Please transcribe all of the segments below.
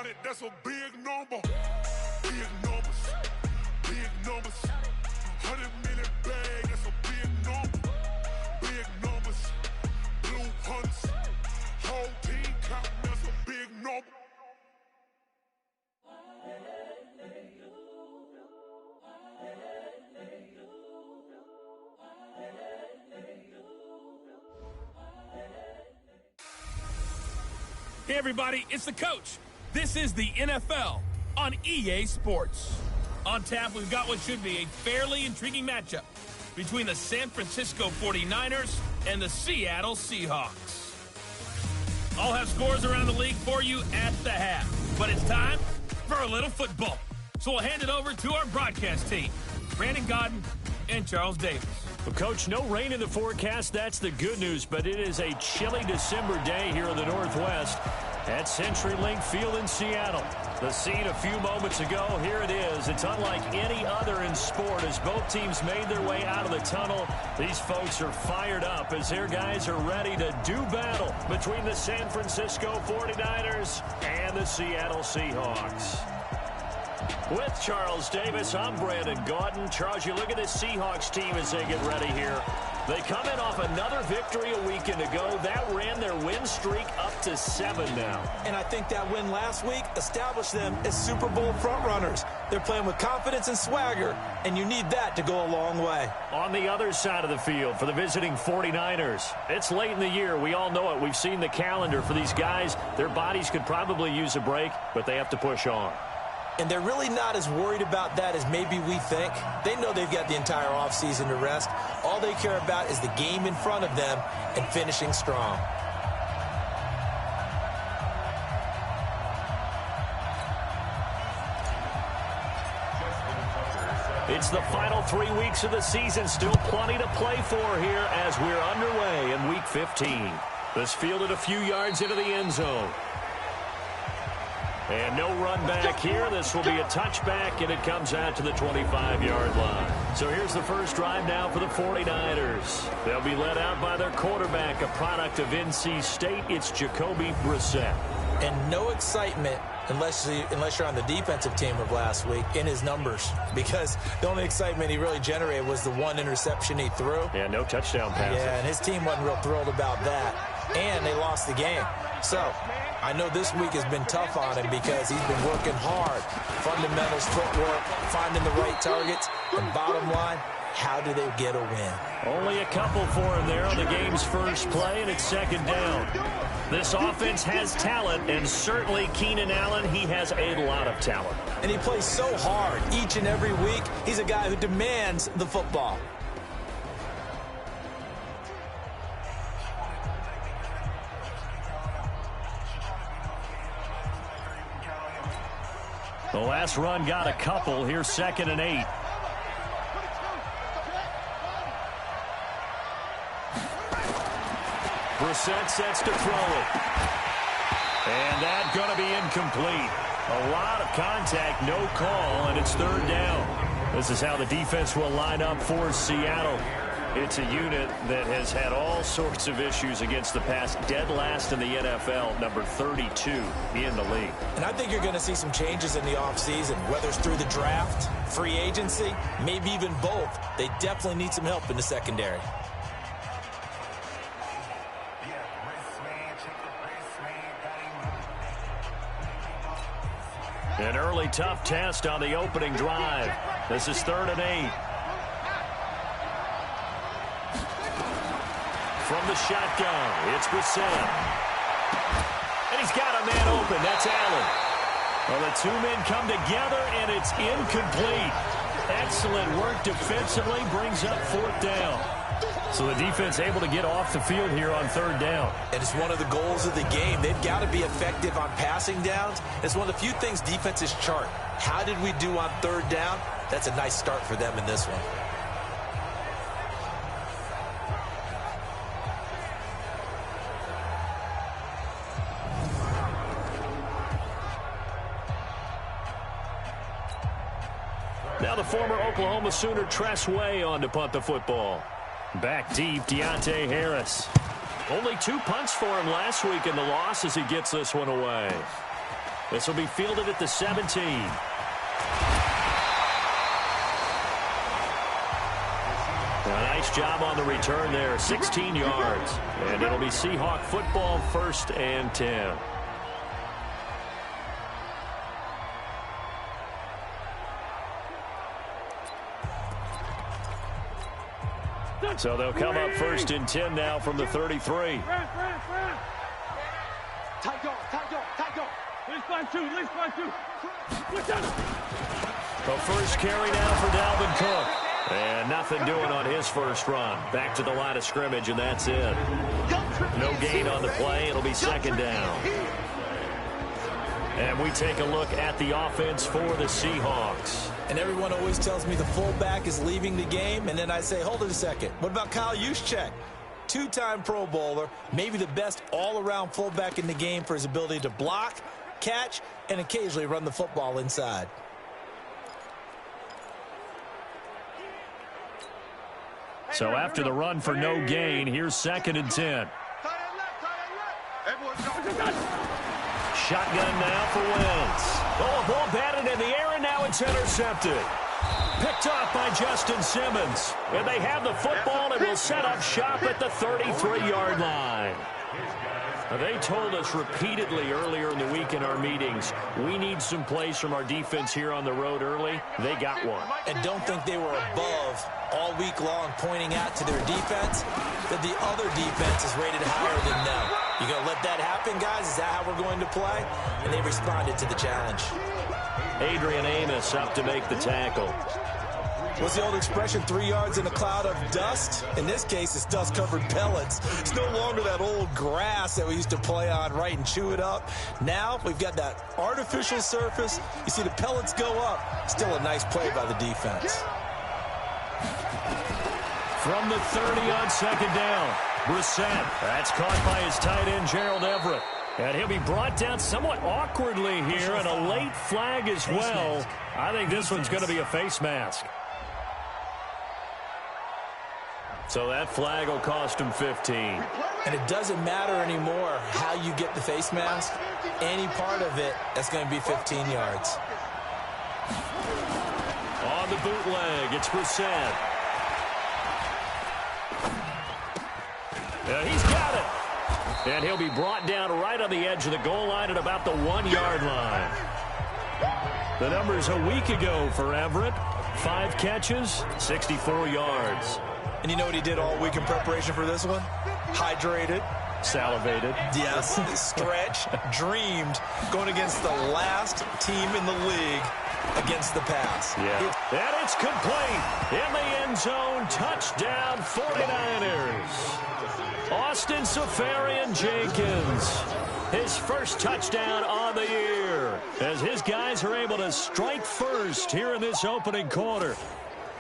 it, that's a big number. Big numbers, big numbers. 100 million bag, that's a big number. Big numbers, blue hunts. Whole team count, that's a big number. Hey everybody, it's the coach. This is the NFL on EA Sports. On tap, we've got what should be a fairly intriguing matchup between the San Francisco 49ers and the Seattle Seahawks. I'll have scores around the league for you at the half, but it's time for a little football. So we'll hand it over to our broadcast team, Brandon Godden and Charles Davis. Well, Coach, no rain in the forecast. That's the good news, but it is a chilly December day here in the Northwest at CenturyLink Field in Seattle. The scene a few moments ago, here it is. It's unlike any other in sport as both teams made their way out of the tunnel. These folks are fired up as their guys are ready to do battle between the San Francisco 49ers and the Seattle Seahawks. With Charles Davis, I'm Brandon Gaudin. Charles, you look at this Seahawks team as they get ready here. They come in off another victory a weekend ago. That ran their win streak up to 7 now. And I think that win last week established them as Super Bowl frontrunners. They're playing with confidence and swagger, and you need that to go a long way. On the other side of the field for the visiting 49ers, it's late in the year. We all know it. We've seen the calendar for these guys. Their bodies could probably use a break, but they have to push on. And they're really not as worried about that as maybe we think. They know they've got the entire offseason to rest. All they care about is the game in front of them and finishing strong. It's the final 3 weeks of the season. Still plenty to play for here as we're underway in Week 15. This fielded a few yards into the end zone. And no run back here. This will be a touchback, and it comes out to the 25-yard line. So here's the first drive now for the 49ers. They'll be led out by their quarterback, a product of NC State. It's Jacoby Brissett. And no excitement unless you're on the defensive team of last week in his numbers, because the only excitement he really generated was the one interception he threw. Yeah, no touchdown passes. Yeah, and his team wasn't real thrilled about that. And they lost the game. So I know this week has been tough on him because he's been working hard. Fundamentals, footwork, finding the right targets. And bottom line, how do they get a win? Only a couple for him there on the game's first play, and it's second down. This offense has talent, and certainly Keenan Allen, he has a lot of talent. And he plays so hard each and every week. He's a guy who demands the football. The last run got a couple. Here's 2nd and 8. Brissett sets to throw it. And that's going to be incomplete. A lot of contact, no call, and it's 3rd down. This is how the defense will line up for Seattle. It's a unit that has had all sorts of issues against the pass, dead last in the NFL, number 32 in the league. And I think you're going to see some changes in the offseason, whether it's through the draft, free agency, maybe even both. They definitely need some help in the secondary. An early tough test on the opening drive. This is 3rd and 8. From the shotgun, it's Brissett. And he's got a man open. That's Allen. Well, the two men come together, and it's incomplete. Excellent work defensively, brings up 4th down. So the defense able to get off the field here on 3rd down. And it's one of the goals of the game. They've got to be effective on passing downs. It's one of the few things defenses chart. How did we do on 3rd down? That's a nice start for them in this one. Now the former Oklahoma Sooner Tress Way on to punt the football. Back deep, Deontay Harris. Only 2 punts for him last week in the loss as he gets this one away. This will be fielded at the 17. A nice job on the return there, 16 yards. And it'll be Seahawk football, 1st and 10. So they'll come up 1st and 10 now from the 33. The first carry now for Dalvin Cook. And nothing doing on his first run. Back to the line of scrimmage, and that's it. No gain on the play. It'll be 2nd down. And we take a look at the offense for the Seahawks. And everyone always tells me the fullback is leaving the game, and then I say, hold it a second. What about Kyle Juszczyk? Two-time Pro Bowler, maybe the best all-around fullback in the game for his ability to block, catch, and occasionally run the football inside. So after the run for no gain, here's 2nd and 10. Shotgun now for Wentz. Oh, a ball batted in the air, and now it's intercepted. Picked off by Justin Simmons. And they have the football and will set up shop at the 33-yard line. They told us repeatedly earlier in the week in our meetings, we need some plays from our defense here on the road early. They got one. And don't think they were above all week long pointing out to their defense that the other defense is rated higher than them. You going to let that happen, guys? Is that how we're going to play? And they responded to the challenge. Adrian Amos up to make the tackle. What's the old expression, 3 yards in a cloud of dust? In this case, it's dust-covered pellets. It's no longer that old grass that we used to play on, right, and chew it up. Now we've got that artificial surface. You see the pellets go up. Still a nice play by the defense. From the 30 on 2nd down, Brissett. That's caught by his tight end, Gerald Everett. And he'll be brought down somewhat awkwardly here, and a late flag as well. I think this one's going to be a face mask. So that flag will cost him 15. And it doesn't matter anymore how you get the face mask. Any part of it, that's going to be 15 yards. On the bootleg, it's Brissett. He's got it. And he'll be brought down right on the edge of the goal line at about the 1-yard line. The numbers a week ago for Everett. 5 catches, 64 yards. And you know what he did all week in preparation for this one? Hydrated. Salivated. Yes. Stretched. Dreamed. Going against the last team in the league against the pass. Yeah. And it's complete. In the end zone. Touchdown 49ers. Austin Seferian-Jenkins. His first touchdown on the year. As his guys are able to strike first here in this opening quarter.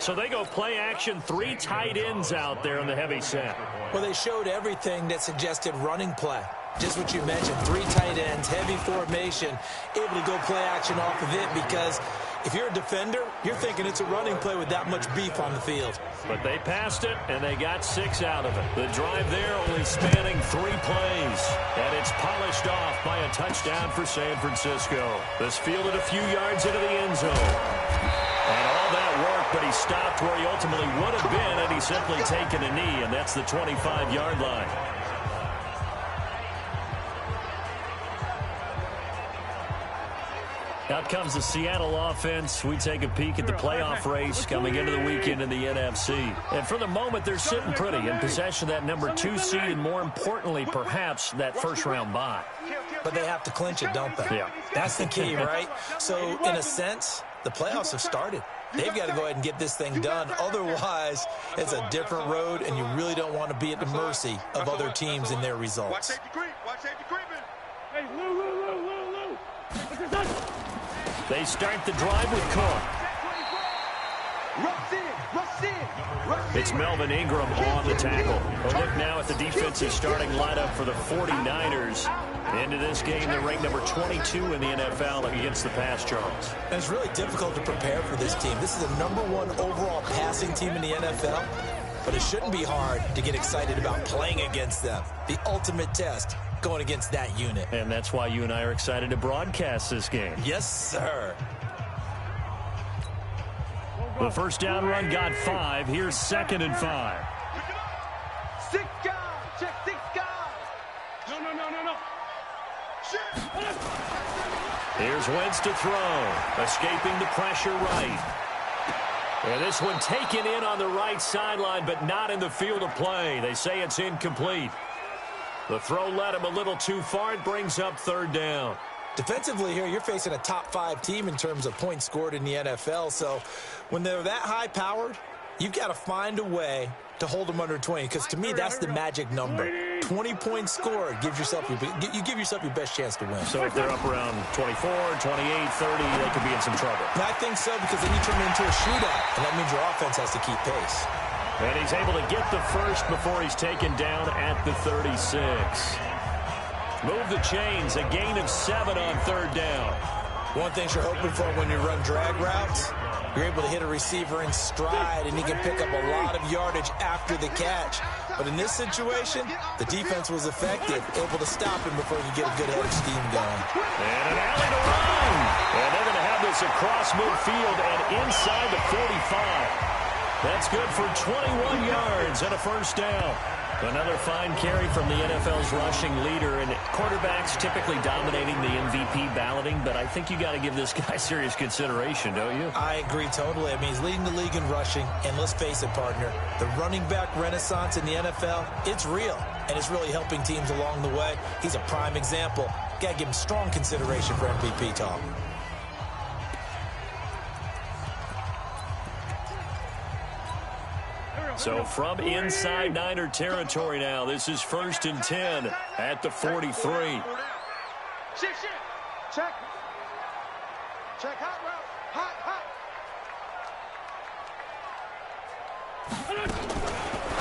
So they go play action, 3 tight ends out there in the heavy set. Well, they showed everything that suggested running play. Just what you mentioned, 3 tight ends, heavy formation, able to go play action off of it because if you're a defender, you're thinking it's a running play with that much beef on the field. But they passed it, and they got 6 out of it. The drive there only spanning 3 plays. And it's polished off by a touchdown for San Francisco. This fielded a few yards into the end zone. And all that work, but he stopped where he ultimately would have been, and he's simply taken a knee, and that's the 25-yard line. Out comes the Seattle offense. We take a peek at the playoff race coming into the weekend in the NFC. And for the moment, they're sitting pretty in possession of that number 2 seed, and more importantly, perhaps that first-round bye. But they have to clinch it, don't they? Yeah. That's the key, right? So, in a sense, the playoffs have started. They've got to go ahead and get this thing done. Otherwise, it's a different road, and you really don't want to be at the mercy of other teams and their results. They start the drive with Cook. It's Melvin Ingram on the tackle. A look now at the defensive starting lineup for the 49ers. Into this game, they're ranked number 22 in the NFL against the pass, Charles. And it's really difficult to prepare for this team. This is the number 1 overall passing team in the NFL, but it shouldn't be hard to get excited about playing against them. The ultimate test going against that unit. And that's why you and I are excited to broadcast this game. Yes, sir. The first down run got 5. Here's 2nd and 5. 6 guys. Check 6 guys. No. Here's Wentz to throw. Escaping the pressure right. And this one taken in on the right sideline, but not in the field of play. They say it's incomplete. The throw led him a little too far. It brings up 3rd down. Defensively here, you're facing a top 5 team in terms of points scored in the NFL. So when they're that high-powered, you've got to find a way to hold them under 20. Because to me, that's the magic number. 20 points scored you give yourself your best chance to win. So if they're up around 24, 28, 30, they could be in some trouble. And I think so, because then you turn it into a shootout, and that means your offense has to keep pace. And he's able to get the first before he's taken down at the 36. Move the chains, a gain of 7 on 3rd down. One thing you're hoping for when you run drag routes, you're able to hit a receiver in stride, and he can pick up a lot of yardage after the catch. But in this situation, the defense was effective, able to stop him before he could get a good head of steam going. And an alley to run. And they're going to have this across midfield and inside the 45. That's good for 21 yards and a first down. Another fine carry from the NFL's rushing leader, and quarterbacks typically dominating the MVP balloting, but I think you got to give this guy serious consideration, don't you? I agree totally. I mean, he's leading the league in rushing, and let's face it, partner, the running back renaissance in the NFL, it's real, and it's really helping teams along the way. He's a prime example. Got to give him strong consideration for MVP talk. So from inside Niner territory now, this is 1st and 10 at the 43. Check. Check hot route. Hot.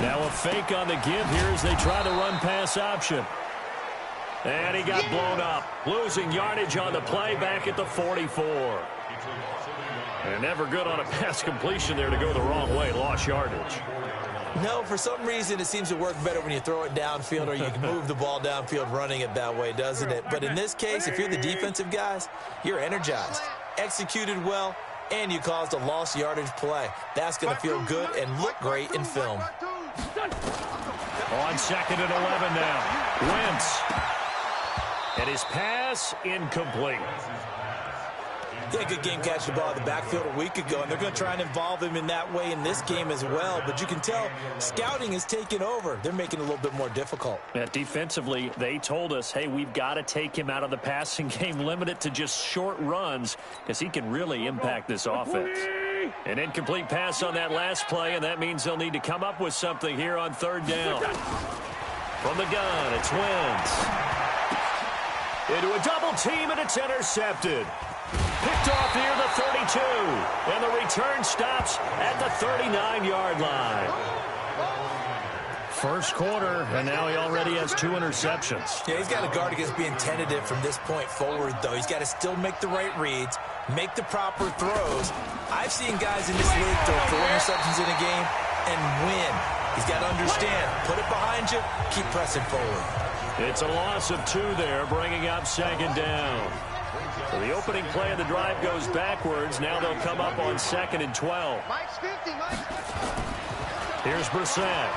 Now a fake on the give here as they try to run pass option. And he got blown up, losing yardage on the play back at the 44. And never good on a pass completion there to go the wrong way, lost yardage. No, for some reason, it seems to work better when you throw it downfield or you can move the ball downfield running it that way, doesn't it? But in this case, if you're the defensive guys, you're energized, executed well, and you caused a lost yardage play. That's going to feel good and look great in film. On 2nd and 11 now, Wentz. And his pass incomplete. He had a good game catching the ball in the backfield a week ago, and they're going to try and involve him in that way in this game as well. But you can tell scouting is taking over. They're making it a little bit more difficult. Defensively, they told us, hey, we've got to take him out of the passing game, limit it to just short runs, because he can really impact this offense. An incomplete pass on that last play, and that means they'll need to come up with something here on 3rd down. From the gun, it's Wentz. Into a double team, and it's intercepted. Picked off near the 32, and the return stops at the 39-yard line. First quarter, and now he already has 2 interceptions. Yeah, he's got to guard against being tentative from this point forward, though. He's got to still make the right reads, make the proper throws. I've seen guys in this league throw 4 interceptions in a game and win. He's got to understand, put it behind you, keep pressing forward. It's a loss of 2 there, bringing up 2nd down. So the opening play of the drive goes backwards. Now they'll come up on 2nd and 12. Here's Brissett.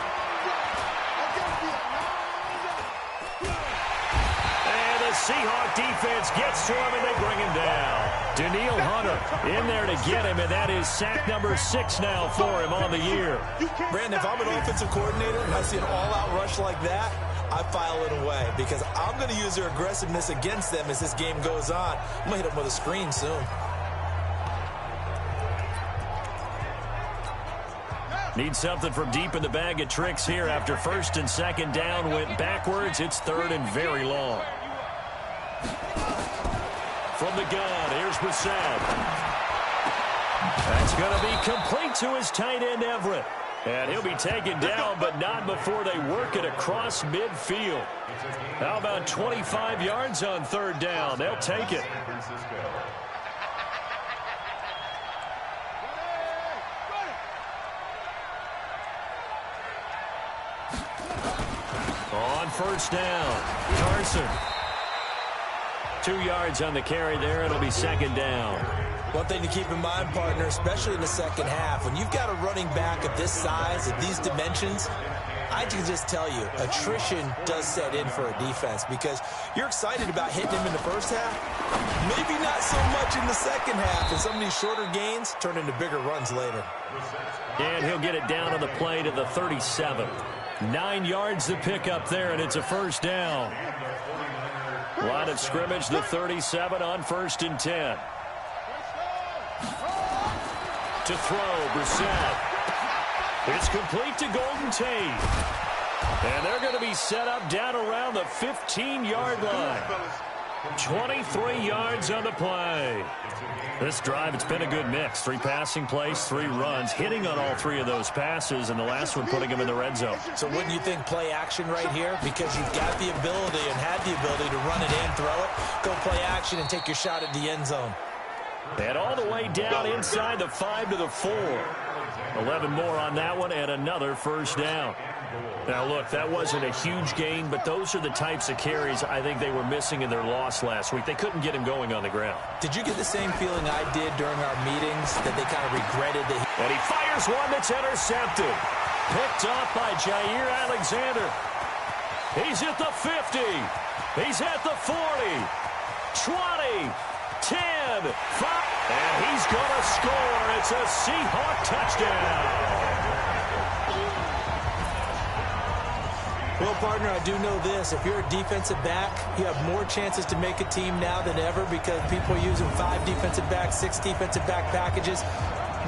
And the Seahawks defense gets to him, and they bring him down. Danielle Hunter in there to get him, and that is sack number 6 now for him on the year. Brandon, if I'm an offensive coordinator and I see an all-out rush like that, I file it away because I'm going to use their aggressiveness against them as this game goes on. I'm going to hit them with a screen soon. Need something from deep in the bag of tricks here after 1st and 2nd down went backwards. It's 3rd and very long. From the gun, here's Brissett. That's going to be complete to his tight end, Everett. And he'll be taken down, but not before they work it across midfield. How about 25 yards on 3rd down? They'll take it. On first down. Carson. 2 yards on the carry there. It'll be second down. One thing to keep in mind, partner, especially in the second half, when you've got a running back of this size, of these dimensions, I can just tell you, attrition does set in for a defense because you're excited about hitting him in the first half. Maybe not so much in the second half, and some of these shorter gains turn into bigger runs later. And he'll get it down on the play to the 37. 9 yards to pick up there, and it's a first down. Line of scrimmage, the 37 on 1st and 10. To throw, Brissett. It's complete to Golden Tate. And they're going to be set up down around the 15-yard line. 23 yards on the play. This drive, it's been a good mix. 3 passing plays, 3 runs, hitting on all 3 of those passes, and the last one putting them in the red zone. So wouldn't you think play action right here? Because you've got the ability and had the ability to run it in, throw it, go play action, and take your shot at the end zone. And all the way down inside the 5 to the 4. 11 more on that one, and another first down. Now, look, that wasn't a huge gain, but those are the types of carries I think they were missing in their loss last week. They couldn't get him going on the ground. Did you get the same feeling I did during our meetings, that they kind of regretted that? And he fires one that's intercepted. Picked off by Jair Alexander. He's at the 50. He's at the 40. 20. 10, 5, and he's going to score. It's a Seahawk touchdown. Well, partner, I do know this. If you're a defensive back, you have more chances to make a team now than ever because people are using 5 defensive backs, 6 defensive back packages.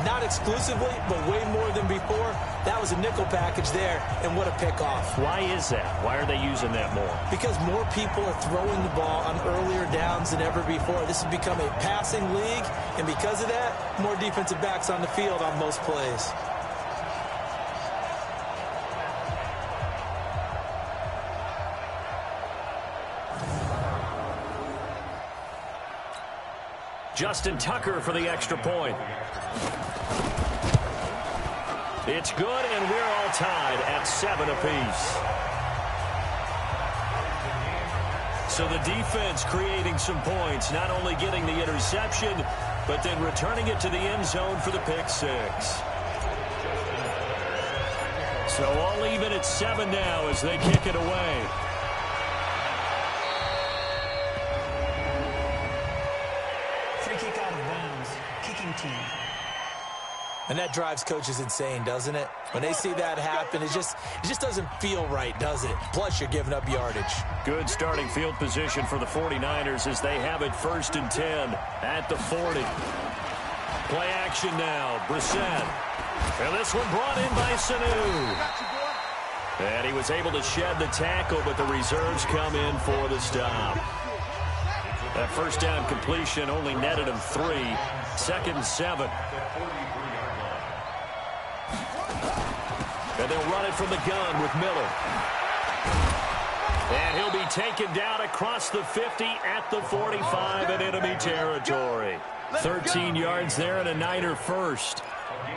Not exclusively, but way more than before. That was a nickel package there, and what a pickoff. Why is that? Why are they using that more? Because more people are throwing the ball on earlier downs than ever before. This has become a passing league, and because of that, more defensive backs on the field on most plays. Justin Tucker for the extra point. It's good, and we're all tied at 7 apiece. So the defense creating some points, not only getting the interception, but then returning it to the end zone for the pick 6. So all even at 7 now as they kick it away. Free kick out of bounds. Kicking team. And that drives coaches insane, doesn't it? When they see that happen, it just doesn't feel right, does it? Plus, you're giving up yardage. Good starting field position for the 49ers as they have it 1st and 10 at the 40. Play action now. Brissett. And this one brought in by Sanu. And he was able to shed the tackle, but the reserves come in for the stop. That first down completion only netted him 3. 2nd and 7. And they'll run it from the gun with Miller. And he'll be taken down across the 50 at the 45 in enemy territory. 13 yards there and a Niner first.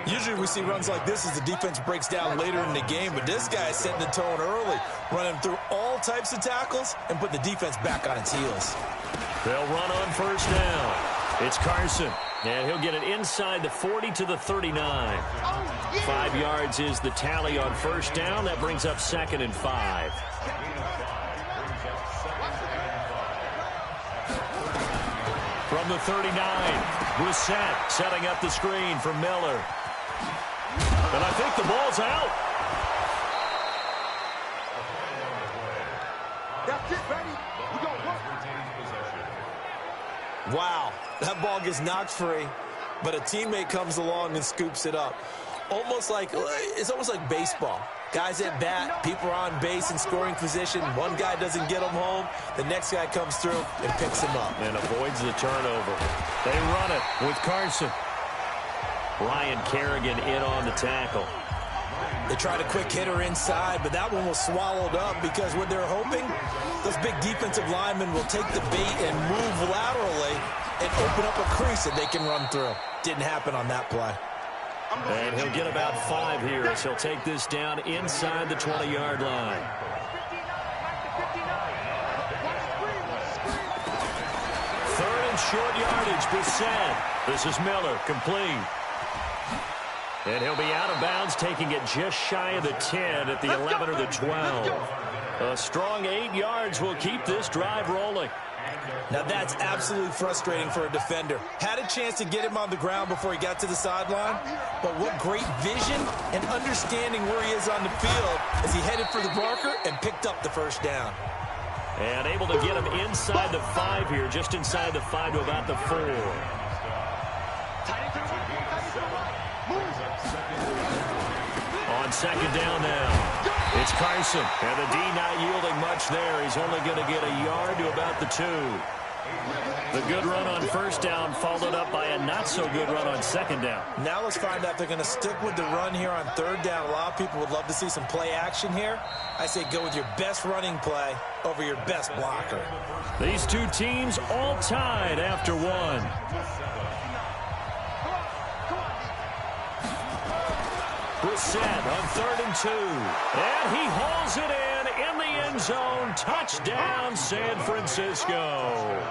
Usually we see runs like this as the defense breaks down later in the game, but this guy is setting the tone early, running through all types of tackles and putting the defense back on its heels. They'll run on first down. It's Carson, and he'll get it inside the 40 to the 39. 5 yards is the tally on first down. That brings up 2nd and 5. From the 39, Brissett setting up the screen for Miller. And I think the ball's out. That's it, baby. We gonna work. Wow, that ball gets knocked free, but a teammate comes along and scoops it up. It's almost like baseball. Guys at bat, people are on base in scoring position. One guy doesn't get them home. The next guy comes through and picks him up. And avoids the turnover. They run it with Carson. Ryan Kerrigan in on the tackle. They tried a quick hitter inside, but that one was swallowed up because what they're hoping, those big defensive linemen will take the bait and move laterally and open up a crease that they can run through. Didn't happen on that play. And he'll get about 5 here as he'll take this down inside the 20-yard line. short yardage. Brissett. This is Miller, complete. And he'll be out of bounds, taking it just shy of the 10 at the 11 or the 12. A strong 8 yards will keep this drive rolling. Now that's absolutely frustrating for a defender. Had a chance to get him on the ground before he got to the sideline, but what great vision and understanding where he is on the field as he headed for the marker and picked up the first down. And able to get him inside the 5 here, just inside the 5 to about the 4. On second down now, it's Carson. And the D not yielding much there. He's only going to get a yard to about the 2. The good run on first down followed up by a not-so-good run on second down. Now let's find out if they're going to stick with the run here on third down. A lot of people would love to see some play action here. I say go with your best running play over your best blocker. These two teams all tied after 1. Brissett on 3rd and 2. And he hauls it in the end zone. Touchdown, San Francisco.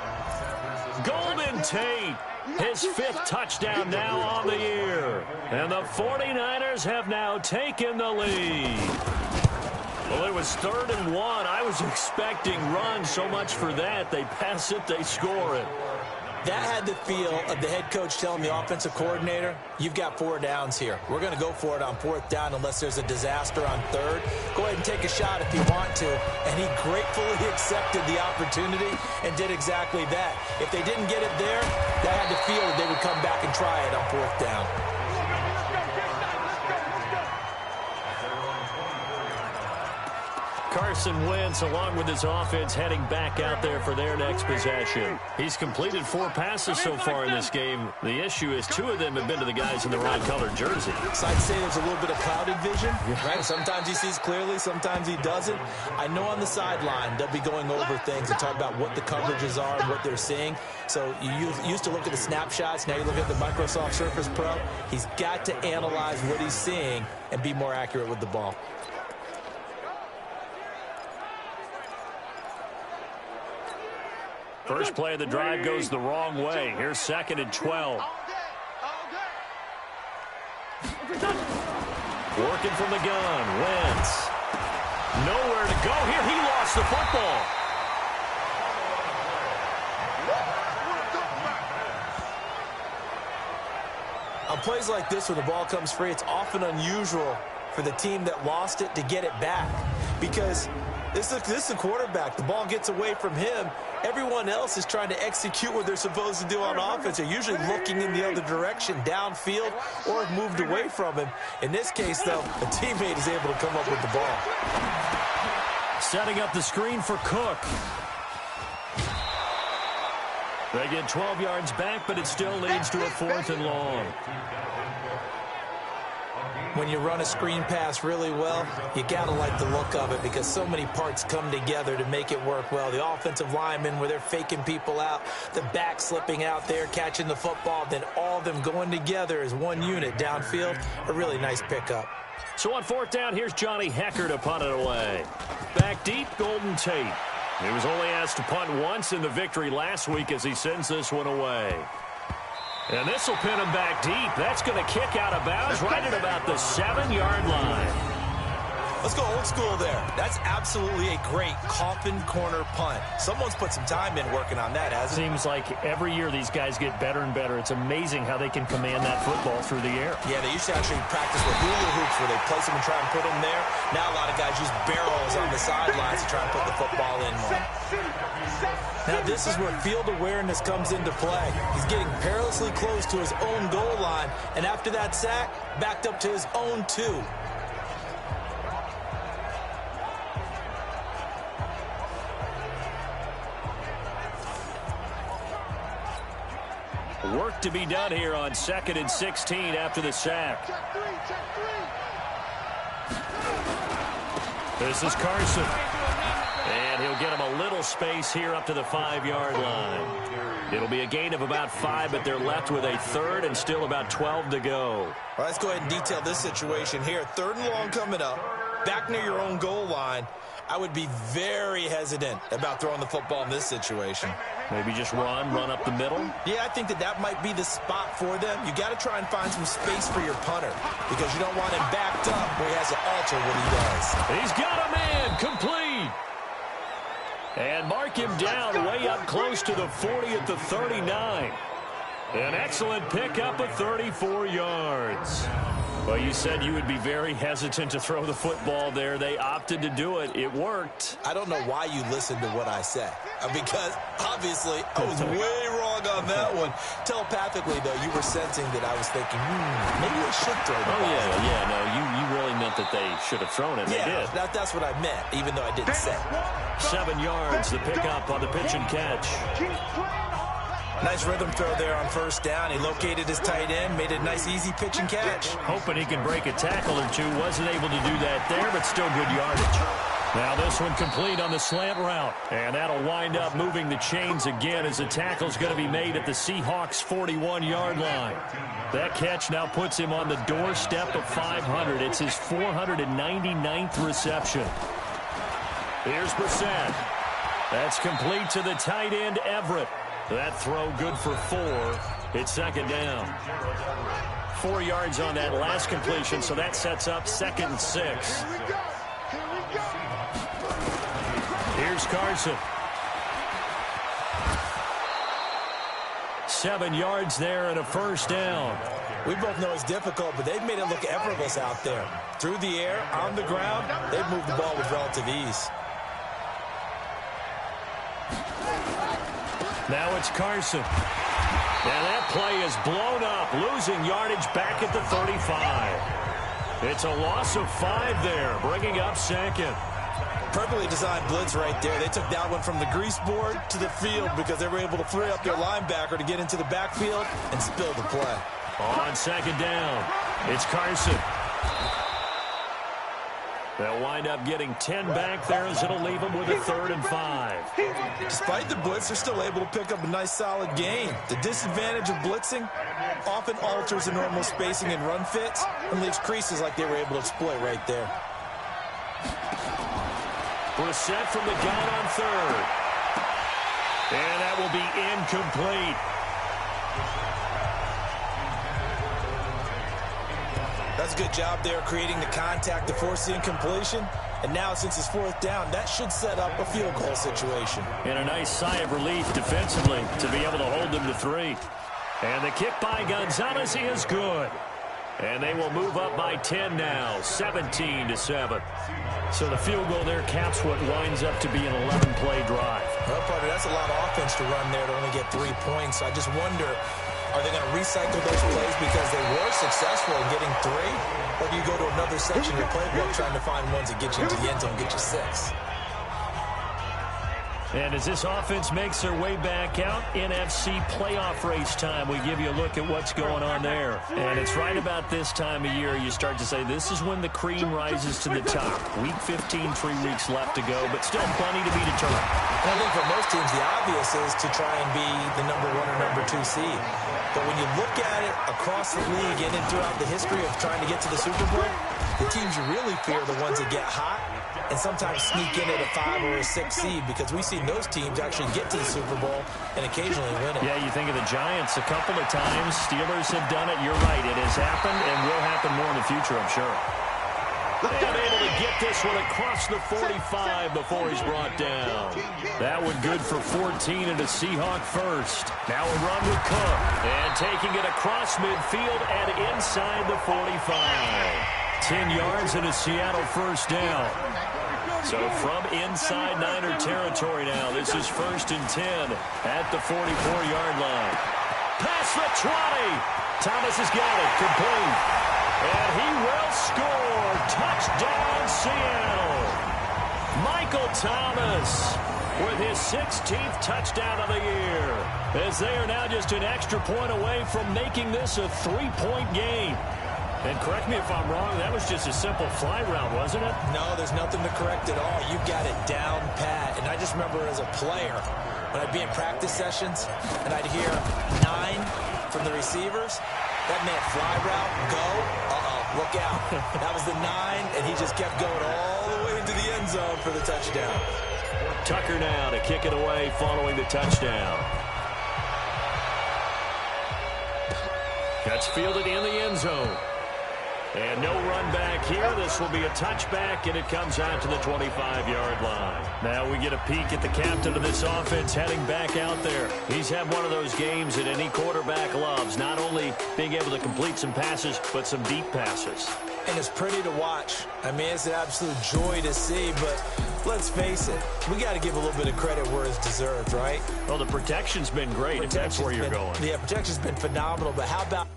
Golden Tate, his 5th touchdown now on the year. And the 49ers have now taken the lead. Well, it was 3rd and 1. I was expecting run, so much for that. They pass it, they score it. That had the feel of the head coach telling the offensive coordinator, you've got 4 downs here. We're going to go for it on 4th down unless there's a disaster on 3rd. Go ahead and take a shot if you want to. And he gratefully accepted the opportunity and did exactly that. If they didn't get it there, that had the feel that they would come back and try it on 4th down. Carson Wentz, along with his offense, heading back out there for their next possession. He's completed 4 passes so far in this game. The issue is 2 of them have been to the guys in the right colored jersey. So I'd say there's a little bit of clouded vision, right? Sometimes he sees clearly, sometimes he doesn't. I know on the sideline they'll be going over things and talk about what the coverages are and what they're seeing. So you used to look at the snapshots. Now you look at the Microsoft Surface Pro. He's got to analyze what he's seeing and be more accurate with the ball. First play of the drive goes the wrong way. Here's 2nd and 12. Working from the gun. Wentz. Nowhere to go here. He lost the football. On plays like this where the ball comes free, it's often unusual for the team that lost it to get it back. Because this is the quarterback. The ball gets away from him. Everyone else is trying to execute what they're supposed to do on offense. They're usually looking in the other direction, downfield, or have moved away from him. In this case, though, a teammate is able to come up with the ball. Setting up the screen for Cook. They get 12 yards back, but it still leads to a 4th and long. When you run a screen pass really well, you got to like the look of it because so many parts come together to make it work well. The offensive linemen, where they're faking people out, the back slipping out there, catching the football, then all of them going together as one unit downfield. A really nice pickup. So on 4th down, here's Johnny Hecker to punt it away. Back deep, Golden Tate. He was only asked to punt once in the victory last week as he sends this one away. And this will pin him back deep. That's going to kick out of bounds right at about the 7-yard line. Let's go old school there. That's absolutely a great coffin corner punt. Someone's put some time in working on that, hasn't it? Seems like every year these guys get better and better. It's amazing how they can command that football through the air. Yeah, they used to actually practice with hula hoops where they place them and try and put them there. Now a lot of guys use barrels on the sidelines to try and put the football in more. Now this is where field awareness comes into play. He's getting perilously close to his own goal line, and after that sack, backed up to his own 2. Work to be done here on 2nd and 16 after the sack. This is Carson. And he'll get him a little space here up to the 5-yard line. It'll be a gain of about 5, but they're left with a 3rd and still about 12 to go. All right, let's go ahead and detail this situation here. 3rd and long coming up. Back near your own goal line. I would be very hesitant about throwing the football in this situation. Maybe just run up the middle? Yeah, I think that might be the spot for them. You got to try and find some space for your punter because you don't want him backed up where he has to alter what he does. He's got a man, complete. And mark him down way up close to the 40 at the 39. An excellent pickup of 34 yards. Well, you said you would be very hesitant to throw the football there. They opted to do it. It worked. I don't know why you listened to what I said. Because, obviously, I was way wrong on that one. Telepathically, though, you were sensing that I was thinking, maybe they should throw the ball. Yeah. No, you really meant that they should have thrown it. They did. That's what I meant, even though I didn't say it. 7 yards, the pickup on the pitch and catch. Nice rhythm throw there on first down. He located his tight end, made a nice easy pitch and catch. Hoping he can break a tackle or two. Wasn't able to do that there, but still good yardage. Now this one complete on the slant route. And that'll wind up moving the chains again as the tackle's going to be made at the Seahawks 41-yard line. That catch now puts him on the doorstep of 500. It's his 499th reception. Here's Brissett. That's complete to the tight end, Everett. That throw good for 4. It's second down. 4 yards on that last completion, so that sets up 2nd and 6. Here's Carson. 7 yards there and a first down. We both know it's difficult, but they've made it look effortless out there. Through the air, on the ground, they've moved the ball with relative ease. Now it's Carson. And that play is blown up, losing yardage back at the 35. It's a loss of 5 there, bringing up 2nd. Perfectly designed blitz right there. They took that one from the grease board to the field because they were able to free up their linebacker to get into the backfield and spill the play. On 2nd down, it's Carson. They'll wind up getting 10 back there as it'll leave them with a 3rd and 5. Despite the blitz, they're still able to pick up a nice solid gain. The disadvantage of blitzing often alters the normal spacing and run fits and leaves creases like they were able to exploit right there. Brissett from the gun on 3rd. And that will be incomplete. That's a good job there creating the contact to force the incompletion. And now, since it's 4th down, that should set up a field goal situation. And a nice sigh of relief defensively to be able to hold them to 3. And the kick by Gonzalez is good. And they will move up by 10 now, 17-7. So the field goal there caps what winds up to be an 11-play drive. Well, partner, that's a lot of offense to run there to only get 3 points. So I just wonder, are they going to recycle those plays because they were successful in getting 3? Or do you go to another section of your playbook trying to find ones that get you into the end zone, get you 6? And as this offense makes their way back out, NFC playoff race time, we give you a look at what's going on there. And it's right about this time of year you start to say this is when the cream rises to the top. Week 15, 3 weeks left to go, but still plenty to be determined. And I think for most teams, the obvious is to try and be the number 1 or number 2 seed. But when you look at it across the league and throughout the history of trying to get to the Super Bowl, the teams you really fear are the ones that get hot and sometimes sneak in at a 5 or a 6 seed, because we've seen those teams actually get to the Super Bowl and occasionally win it. Yeah, you think of the Giants a couple of times. Steelers have done it. You're right. It has happened and will happen more in the future, I'm sure. And able to get this one across the 45 before he's brought down. That one good for 14 and a Seahawk first. Now a run with Cook. And taking it across midfield and inside the 45. 10 yards and a Seattle first down. So from inside Niner territory now, this is 1st and 10 at the 44-yard line. Past the 20. Thomas has got it. Complete. And he will score. Touchdown, Seattle. Michael Thomas with his 16th touchdown of the year, as they are now just an extra point away from making this a 3-point game. And correct me if I'm wrong, that was just a simple fly route, wasn't it? No, there's nothing to correct at all. You've got it down pat. And I just remember as a player, when I'd be in practice sessions and I'd hear 9 from the receivers, that meant fly route, go, look out. That was the 9, and he just kept going all the way into the end zone for the touchdown. Tucker now to kick it away following the touchdown. That's fielded in the end zone. And no run back here. This will be a touchback, and it comes out to the 25-yard line. Now we get a peek at the captain of this offense heading back out there. He's had one of those games that any quarterback loves, not only being able to complete some passes, but some deep passes. And it's pretty to watch. I mean, it's an absolute joy to see, but let's face it, we got to give a little bit of credit where it's deserved, right? Well, the protection's been great, if that's where you're going. Yeah, protection's been phenomenal, but how about...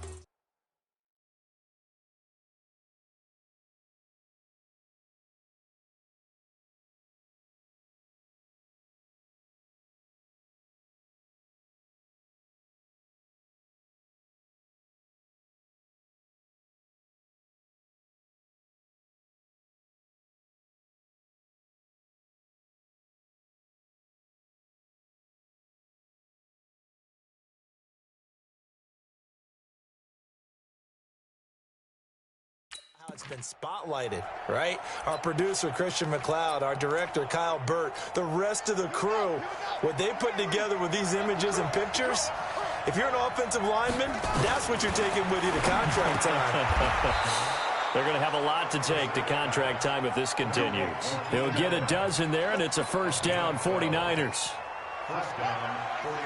It's been spotlighted, right? Our producer, Christian McLeod, our director, Kyle Burt, the rest of the crew, what they put together with these images and pictures, if you're an offensive lineman, that's what you're taking with you to contract time. They're going to have a lot to take to contract time if this continues. They'll get a dozen there, and it's a first down, 49ers.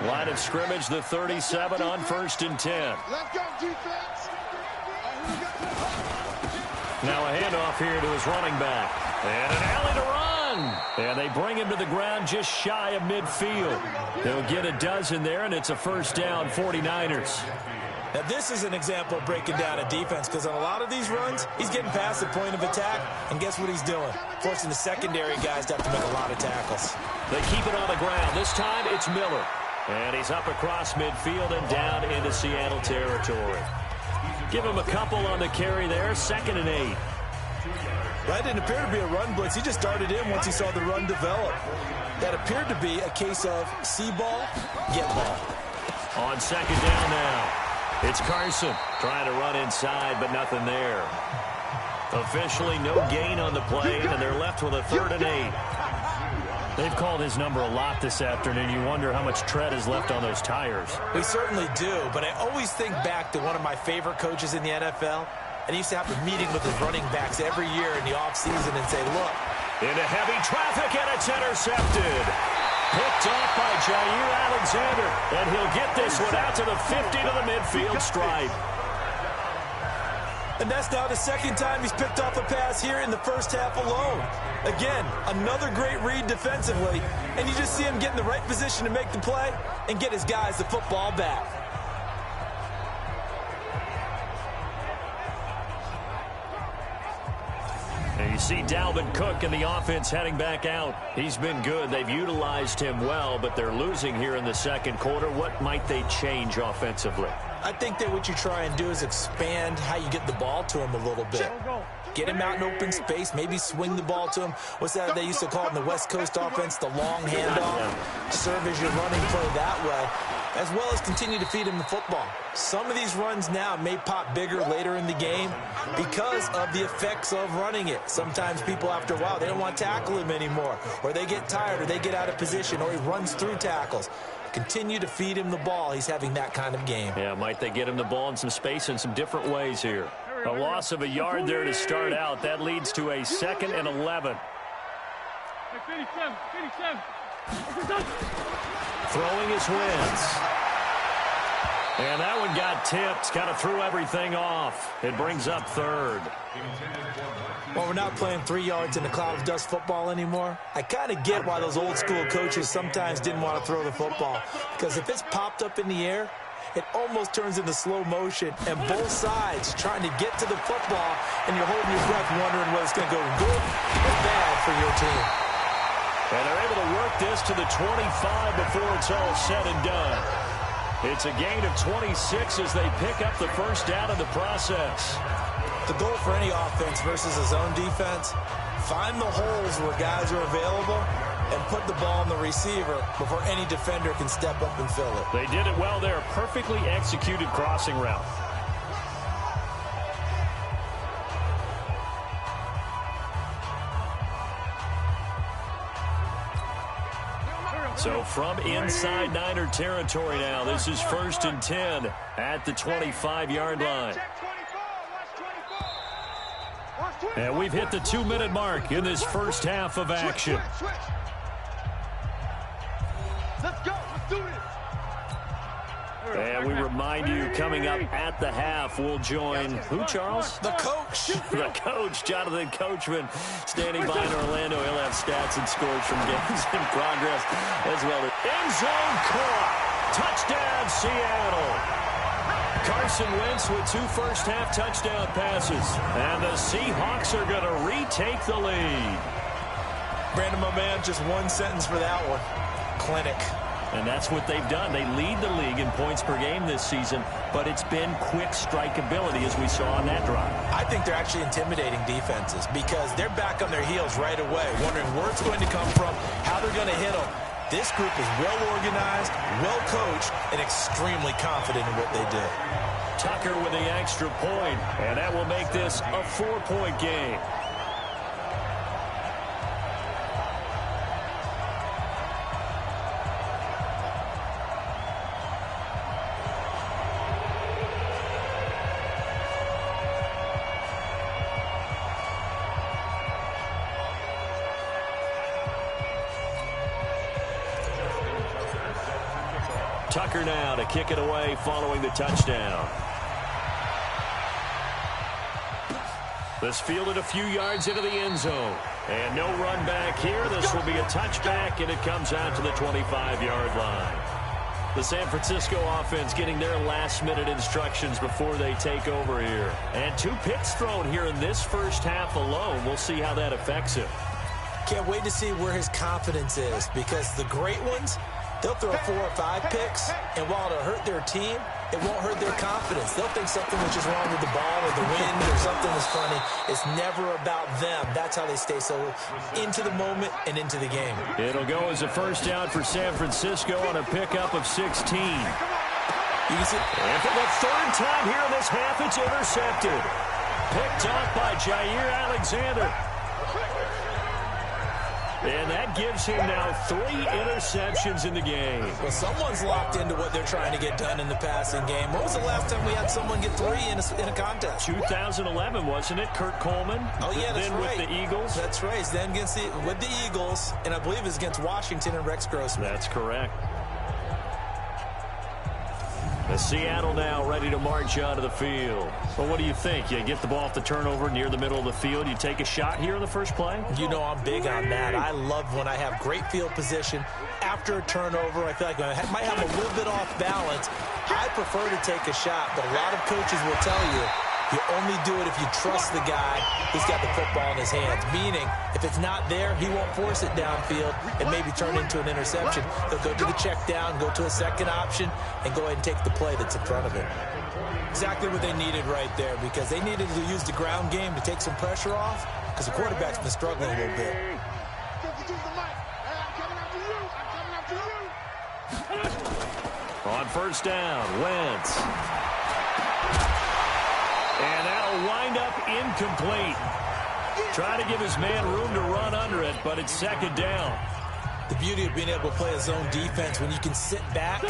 Line of scrimmage, the 37 on 1st and 10. Let's go, defense. Now a handoff here to his running back. And an alley to run. And they bring him to the ground just shy of midfield. They'll get a dozen there, and it's a first down, 49ers. Now, this is an example of breaking down a defense, because on a lot of these runs, he's getting past the point of attack, and guess what he's doing? Forcing the secondary guys to have to make a lot of tackles. They keep it on the ground. This time, it's Miller. And he's up across midfield and down into Seattle territory. Give him a couple on the carry there, 2nd and 8. That didn't appear to be a run blitz. He just started in once he saw the run develop. That appeared to be a case of see ball, get ball. On 2nd down now. It's Carson trying to run inside, but nothing there. Officially no gain on the play, and they're left with a 3rd and 8. They've called his number a lot this afternoon. You wonder how much tread is left on those tires. We certainly do, but I always think back to one of my favorite coaches in the NFL, and he used to have a meeting with his running backs every year in the offseason and say, look. Into heavy traffic, and it's intercepted. Picked off by Jair Alexander, and he'll get this one out to the 50 to the midfield stripe. And that's now the 2nd time he's picked off a pass here in the first half alone. Again, another great read defensively, and you just see him get in the right position to make the play and get his guys the football back. And you see Dalvin Cook and the offense heading back out. He's been good. They've utilized him well, but they're losing here in the 2nd quarter. What might they change offensively? I think that what you try and do is expand how you get the ball to him a little bit. Get him out in open space, maybe swing the ball to him. What's that they used to call it in the West Coast offense, the long handoff? Serve as your running play that way, as well as continue to feed him the football. Some of these runs now may pop bigger later in the game because of the effects of running it. Sometimes people, after a while, they don't want to tackle him anymore, or they get tired, or they get out of position, or he runs through tackles. Continue to feed him the ball. He's having that kind of game. Yeah, might they get him the ball in some space in some different ways here. A loss of a yard there to start out. That leads to a 2nd and 11. Throwing his wins. And that one got tipped. Kind of threw everything off. It brings up 3rd. Well, we're not playing 3 yards in a cloud of dust football anymore. I kind of get why those old school coaches sometimes didn't want to throw the football. Because if it's popped up in the air, it almost turns into slow motion, and both sides trying to get to the football, and you're holding your breath wondering whether it's going to go good or bad for your team. And they're able to work this to the 25 before it's all said and done. It's a gain of 26 as they pick up the first down in the process. The goal for any offense versus a zone defense, find the holes where guys are available and put the ball on the receiver before any defender can step up and fill it. They did it well there. Perfectly executed crossing route. So from inside Niner territory now, this is 1st and 10 at the 25-yard line. And we've hit the 2-minute mark in this first half of action. Let's go. Let's do this. And we remind you, coming up at the half, we'll join who, Charles? The coach. The coach, Jonathan Coachman, standing by in Orlando. He'll have stats and scores from games in progress as well. End zone caught. Touchdown, Seattle. Carson Wentz with 2 first-half touchdown passes. And the Seahawks are going to retake the lead. Brandon, my man, just one sentence for that one. Clinic. And that's what they've done. They lead the league in points per game this season, but it's been quick strike ability as we saw on that drive. I think they're actually intimidating defenses because they're back on their heels right away, wondering where it's going to come from, how they're going to hit them. This group is well organized, well coached, and extremely confident in what they do. Tucker with the extra point, and that will make this a 4-point game. Tucker now to kick it away following the touchdown. This fielded a few yards into the end zone. And no run back here. This will be a touchback, and it comes out to the 25-yard line. The San Francisco offense getting their last-minute instructions before they take over here. And 2 picks thrown here in this first half alone. We'll see how that affects him. Can't wait to see where his confidence is because the great ones, they'll throw 4 or 5 picks, and while it'll hurt their team, it won't hurt their confidence. They'll think something was just wrong with the ball or the wind or something was funny. It's never about them. That's how they stay so into the moment and into the game. It'll go as a first down for San Francisco on a pickup of 16. You can see, and for the 3rd time here in this half, it's intercepted. Picked off by Jair Alexander. And that gives him now 3 interceptions in the game. Well, someone's locked into what they're trying to get done in the passing game. When was the last time we had someone get 3 in a contest? 2011, wasn't it? Kurt Coleman. Oh, yeah, that's then right. With the Eagles. That's right. Then with the Eagles, and I believe it's against Washington and Rex Grossman. That's correct. The Seattle now ready to march onto the field. Well, what do you think? You get the ball off the turnover near the middle of the field. You take a shot here in the first play? You know I'm big on that. I love when I have great field position. After a turnover, I feel like I might have a little bit off balance. I prefer to take a shot, but a lot of coaches will tell you only do it if you trust the guy who's got the football in his hands. Meaning, if it's not there, he won't force it downfield and maybe turn into an interception. He'll go to the check down, go to a second option, and go ahead and take the play that's in front of him. Exactly what they needed right there because they needed to use the ground game to take some pressure off because the quarterback's been struggling a little bit. On first down, Wentz. And that'll wind up incomplete. Trying to give his man room to run under it, but it's 2nd down. The beauty of being able to play a zone defense when you can sit back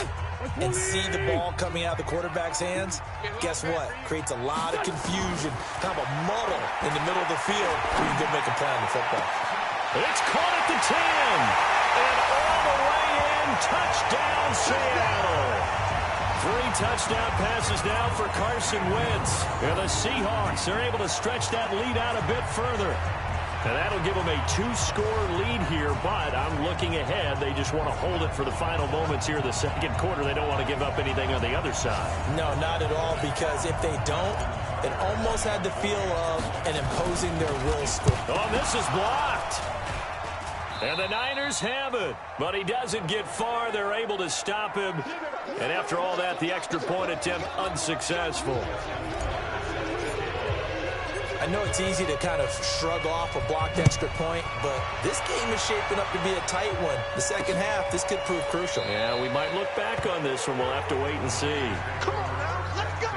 and see the ball coming out of the quarterback's hands, guess what? Creates a lot of confusion, kind of a muddle in the middle of the field where you can go make a play on the football. It's caught at the 10. And all the way in, touchdown Seattle. 3 touchdown passes now for Carson Wentz. And the Seahawks are able to stretch that lead out a bit further. And that'll give them a 2-score lead here, but I'm looking ahead. They just want to hold it for the final moments here in the 2nd quarter. They don't want to give up anything on the other side. No, not at all, because if they don't, it almost had the feel of an imposing their will score. Oh, this is blocked. And the Niners have it, but he doesn't get far. They're able to stop him. And after all that, the extra point attempt unsuccessful. I know it's easy to kind of shrug off a blocked extra point, but this game is shaping up to be a tight one. The second half, this could prove crucial. Yeah, we might look back on this one. We'll have to wait and see. Come on now, let's go.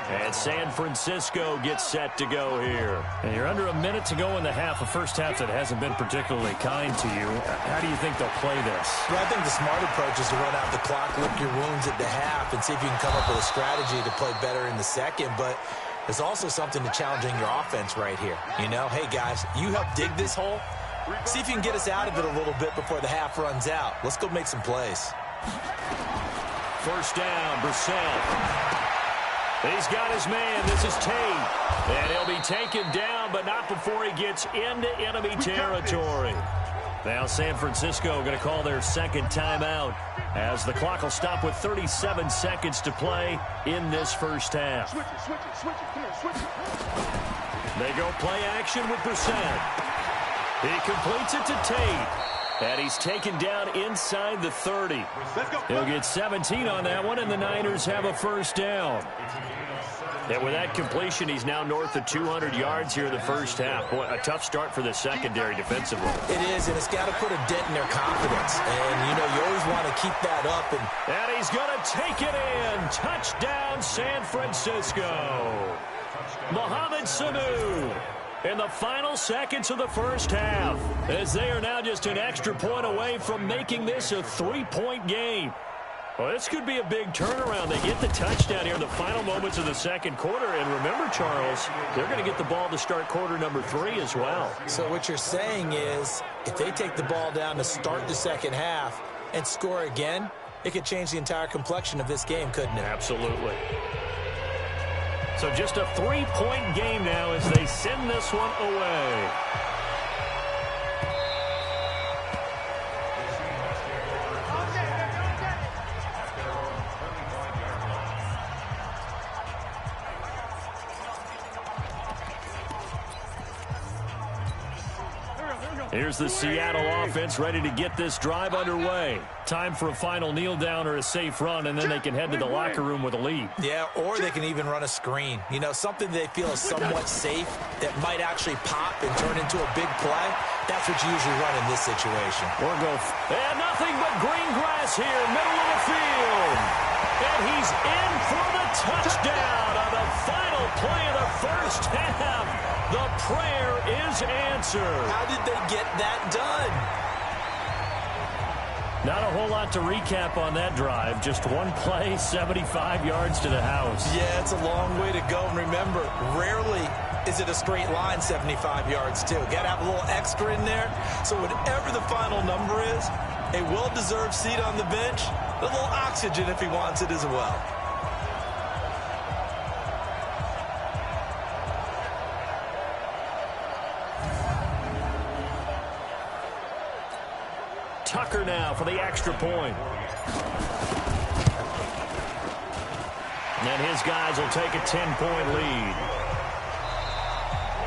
And San Francisco gets set to go here. And you're under a minute to go in the half, a first half that hasn't been particularly kind to you. How do you think they'll play this? Well, I think the smart approach is to run out the clock, lick your wounds at the half, and see if you can come up with a strategy to play better in the second. But there's also something to challenging your offense right here. You know, hey, guys, you help dig this hole. See if you can get us out of it a little bit before the half runs out. Let's go make some plays. First down, Brissett. He's got his man. This is Tate. And he'll be taken down, but not before he gets into enemy territory. Now San Francisco going to call their second timeout as the clock will stop with 37 seconds to play in this first half. They go play action with Brissett. He completes it to Tate. And he's taken down inside the 30. He'll get 17 on that one, and the Niners have a first down. And with that completion, he's now north of 200 yards here in the first half. Boy, a tough start for the secondary defensively. It is, and it's got to put a dent in their confidence. And, you know, you always want to keep that up. And he's going to take it in. Touchdown, San Francisco. Mohamed Sanu in the final seconds of the first half, as they are now just an extra point away from making this a 3-point game. Well, this could be a big turnaround. They get the touchdown here in the final moments of the second quarter. And remember, Charles, they're going to get the ball to start quarter number 3 as well. So what you're saying is if they take the ball down to start the second half and score again, it could change the entire complexion of this game, couldn't it? Absolutely. So just a 3-point game now as they send this one away. Here's the Seattle offense ready to get this drive underway. Time for a final kneel down or a safe run, and then they can head to the locker room with a lead. Yeah, or they can even run a screen. You know, something they feel is somewhat safe that might actually pop and turn into a big play. That's what you usually run in this situation. Or go. And nothing but green grass here, middle of the field. And he's in for the touchdown on the final play of the first half. The prayer is answered. How did they get that done? Not a whole lot to recap on that drive. Just one play, 75 yards to the house. Yeah, it's a long way to go. And remember, rarely is it a straight line 75 yards, too. Got to have a little extra in there. So whatever the final number is, a well-deserved seat on the bench, a little oxygen if he wants it as well. Tucker now for the extra point. And his guys will take a 10-point lead.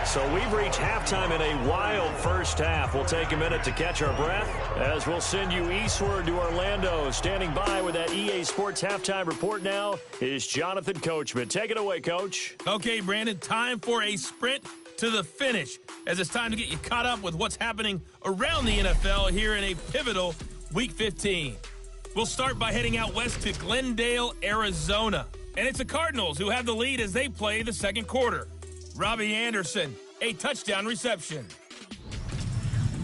So we've reached halftime in a wild first half. We'll take a minute to catch our breath as we'll send you eastward to Orlando. Standing by with that EA Sports halftime report now is Jonathan Coachman. Take it away, Coach. Okay, Brandon, time for a sprint to the finish, as it's time to get you caught up with what's happening around the NFL here in a pivotal Week 15. We'll start by heading out west to Glendale, Arizona. And it's the Cardinals who have the lead as they play the second quarter. Robbie Anderson, a touchdown reception.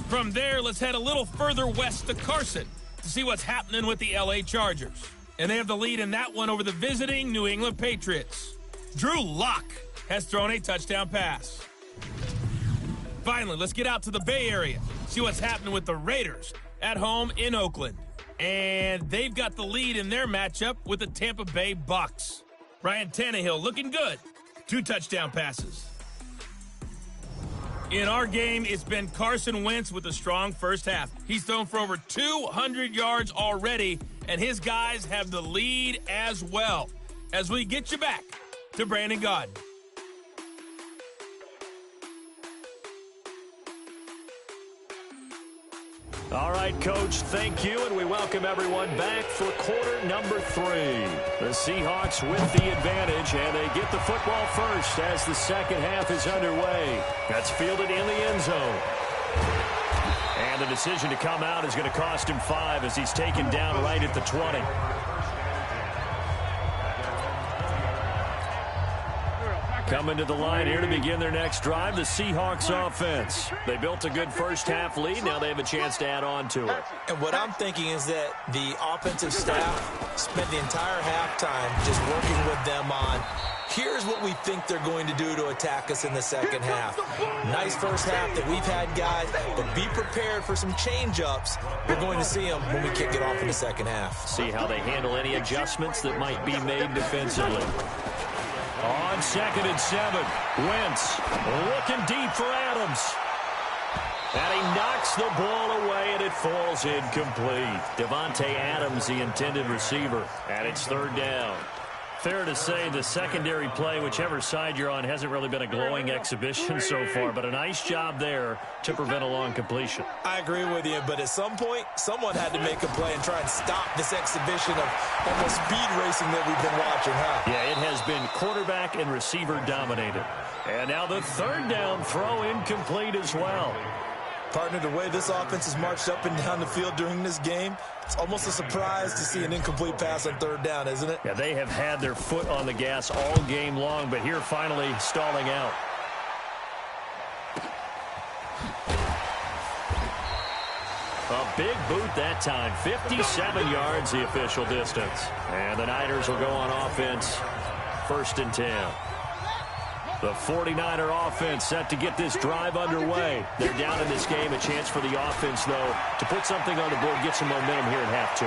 From there, let's head a little further west to Carson to see what's happening with the LA Chargers. And they have the lead in that one over the visiting New England Patriots. Drew Lock has thrown a touchdown pass. Finally, let's get out to the Bay Area, see what's happening with the Raiders at home in Oakland. And they've got the lead in their matchup with the Tampa Bay Bucks. Ryan Tannehill looking good. 2 touchdown passes. In our game, it's been Carson Wentz with a strong first half. He's thrown for over 200 yards already, and his guys have the lead as well. As we get you back to Brandon Gaudin. All right, Coach, thank you, and we welcome everyone back for quarter number 3. The Seahawks with the advantage, and they get the football first as the second half is underway. That's fielded in the end zone. And the decision to come out is going to cost him 5 as he's taken down right at the 20. Coming to the line here to begin their next drive, the Seahawks offense. They built a good first-half lead. Now they have a chance to add on to it. And what I'm thinking is that the offensive staff spent the entire halftime just working with them on, here's what we think they're going to do to attack us in the second half. Nice first half that we've had, guys, but be prepared for some change-ups. We're going to see them when we kick it off in the second half. See how they handle any adjustments that might be made defensively. On 2nd and 7, Wentz looking deep for Adams. And he knocks the ball away, and it falls incomplete. Devontae Adams, the intended receiver, and it's 3rd down. Fair to say the secondary play, whichever side you're on, hasn't really been a glowing exhibition so far, but a nice job there to prevent a long completion. I agree with you, but at some point, someone had to make a play and try and stop this exhibition of almost speed racing that we've been watching, huh? Yeah, it has been quarterback and receiver dominated. And now the 3rd down throw incomplete as well. Partner, the way this offense has marched up and down the field during this game, it's almost a surprise to see an incomplete pass on 3rd down, isn't it? Yeah, they have had their foot on the gas all game long, but here finally stalling out. A big boot that time. 57 yards the official distance. And the Niners will go on offense. 1st and 10. The 49er offense set to get this drive underway. They're down in this game. A chance for the offense, though, to put something on the board, get some momentum here in half 2.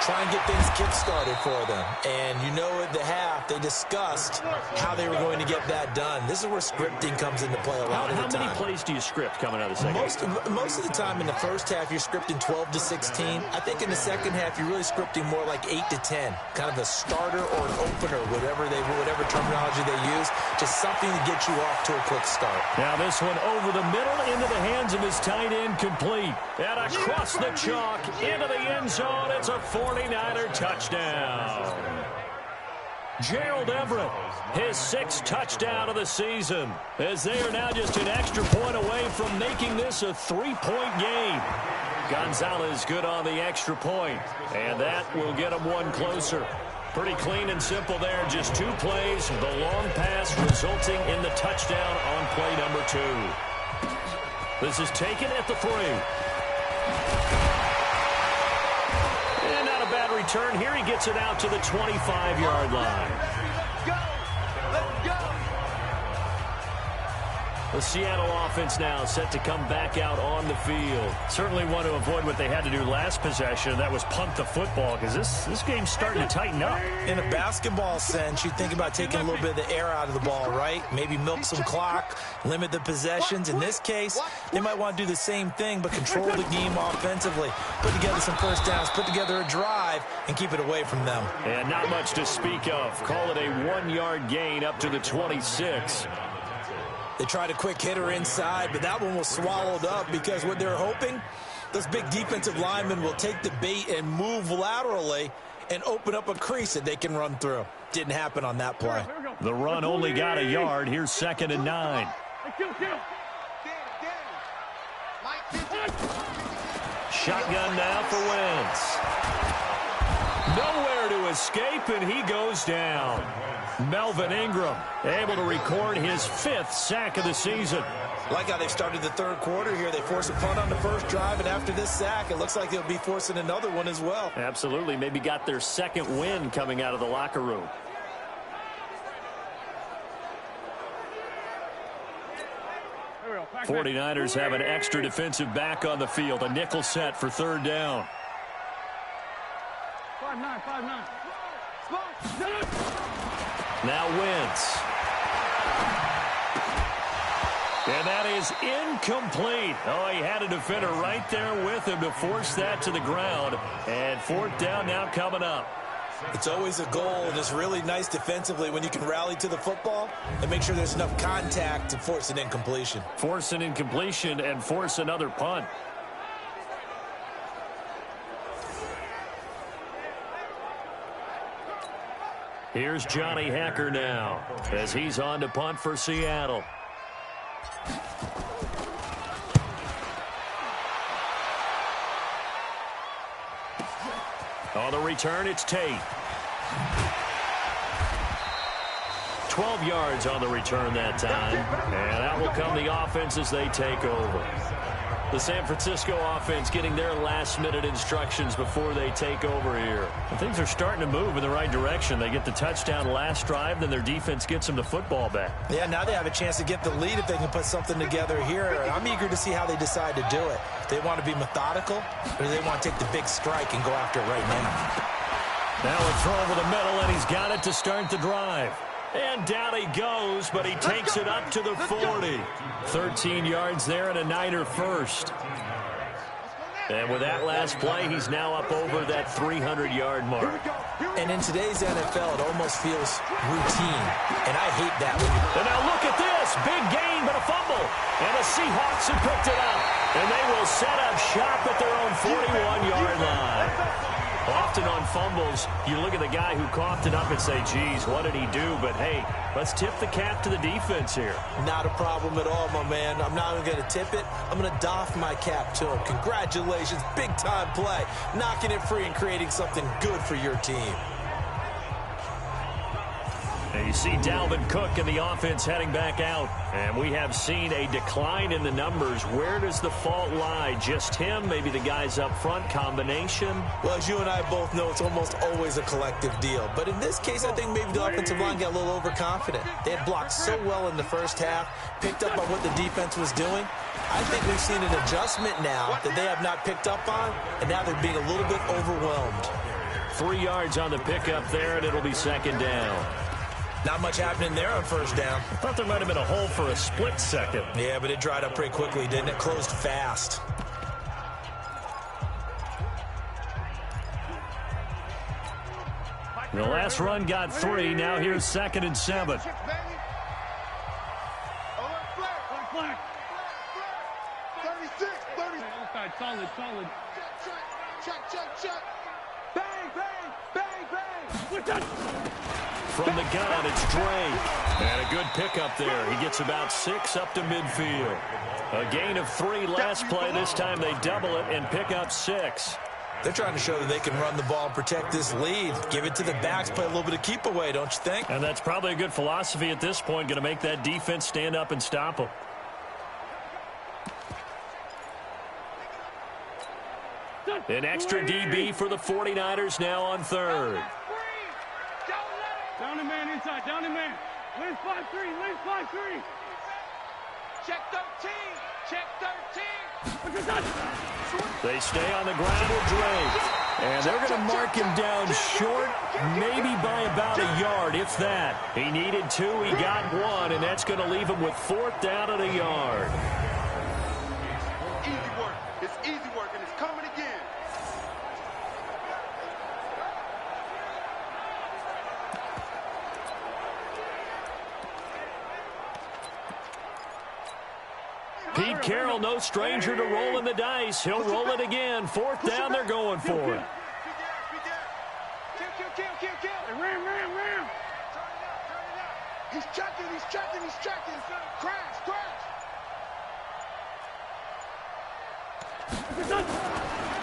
Try and get things kick-started for them. And you know at the half, they discussed how they were going to get that done. This is where scripting comes into play a lot of the time. How many plays do you script coming out of the second half? Most of the time in the first half, you're scripting 12 to 16. I think in the second half, you're really scripting more like 8 to 10. Kind of a starter or an opener, whatever terminology they use. Just something to get you off to a quick start. Now this one over the middle into the hands of his tight end, complete. And across the chalk into the end zone. It's a 49er touchdown. Gerald Everett, his 6th touchdown of the season, as they are now just an extra point away from making this a 3-point game. Gonzalez good on the extra point, and that will get him one closer. Pretty clean and simple there, just 2 plays, the long pass resulting in the touchdown on play number 2. This is taken at the 3. And not a bad return here. He gets it out to the 25-yard line. Let's go! The Seattle offense now set to come back out on the field. Certainly want to avoid what they had to do last possession. That was punt the football, because this game's starting to tighten up. In a basketball sense, you think about taking a little bit of the air out of the ball, right? Maybe milk some clock, limit the possessions. In this case, they might want to do the same thing, but control the game offensively. Put together some first downs, put together a drive, and keep it away from them. And not much to speak of. Call it a 1-yard gain up to the 26. They tried a quick hitter inside, but that one was swallowed up because what they're hoping, those big defensive linemen will take the bait and move laterally and open up a crease that they can run through. Didn't happen on that play. The run only got a yard. Here's 2nd and 9. Shotgun now for Wentz. Nowhere to escape, and he goes down. Melvin Ingram able to record his 5th sack of the season. Like how they started the 3rd quarter here. They forced a punt on the first drive, and after this sack, it looks like they'll be forcing another one as well. Absolutely. Maybe got their 2nd win coming out of the locker room. '49ers have an extra defensive back on the field. A nickel set for 3rd down. 5-9. Now Wentz. And that is incomplete. Oh, he had a defender right there with him to force that to the ground. And 4th down now coming up. It's always a goal, and it's really nice defensively when you can rally to the football and make sure there's enough contact to force an incompletion. Force an incompletion and force another punt. Here's Johnny Hacker now as he's on to punt for Seattle. On the return, it's Tate. 12 yards on the return that time. And that will come the offense as they take over. The San Francisco offense getting their last-minute instructions before they take over here. And things are starting to move in the right direction. They get the touchdown last drive, then their defense gets them the football back. Yeah, now they have a chance to get the lead if they can put something together here. And I'm eager to see how they decide to do it. Do they want to be methodical, or do they want to take the big strike and go after it right now? Now a throw over the middle, and he's got it to start the drive. And down he goes, but he takes it up to the 40. 13 yards there and a Niner first. And with that last play, he's now up over that 300-yard mark. And in today's NFL, it almost feels routine. And I hate that. And now look at this. Big gain, but a fumble. And the Seahawks have picked it up. And they will set up shop at their own 41-yard line. Often on fumbles, you look at the guy who coughed it up and say, geez, what did he do? But, hey, let's tip the cap to the defense here. Not a problem at all, my man. I'm not even going to tip it. I'm going to doff my cap to him. Congratulations. Big-time play. Knocking it free and creating something good for your team. And you see Dalvin Cook and the offense heading back out. And we have seen a decline in the numbers. Where does the fault lie? Just him? Maybe the guys up front? Combination? Well, as you and I both know, it's almost always a collective deal. But in this case, I think maybe the offensive line got a little overconfident. They had blocked so well in the first half, picked up on what the defense was doing. I think we've seen an adjustment now that they have not picked up on, and now they're being a little bit overwhelmed. 3 yards on the pickup there, and it'll be second down. Not much happening there on first down. I thought there might have been a hole for a split second. Yeah, but it dried up pretty quickly, didn't it? Closed fast. The last run got 3. Now here's 2nd and 7. Solid. Check. Bang, bang. From the gun, it's Drake. And a good pickup there. He gets about 6 up to midfield. A gain of 3 last play. This time they double it and pick up 6. They're trying to show that they can run the ball and protect this lead. Give it to the backs, play a little bit of keep away, don't you think? And that's probably a good philosophy at this point. Going to make that defense stand up and stop them. An extra DB for the 49ers now on 3rd. Down the man inside, down the man. Wins 5-3. Check 13. They stay on the ground with Drake. And they're going to mark him down short, maybe by about a yard, if that. He needed 2, he got 1, and that's going to leave him with 4th down at a yard. Easy work. It's easy work, and it's coming again. Pete Carroll, no stranger to rolling the dice. He'll roll it again. 4th down, they're going for it. Kill. Ram. He's checking. Crash.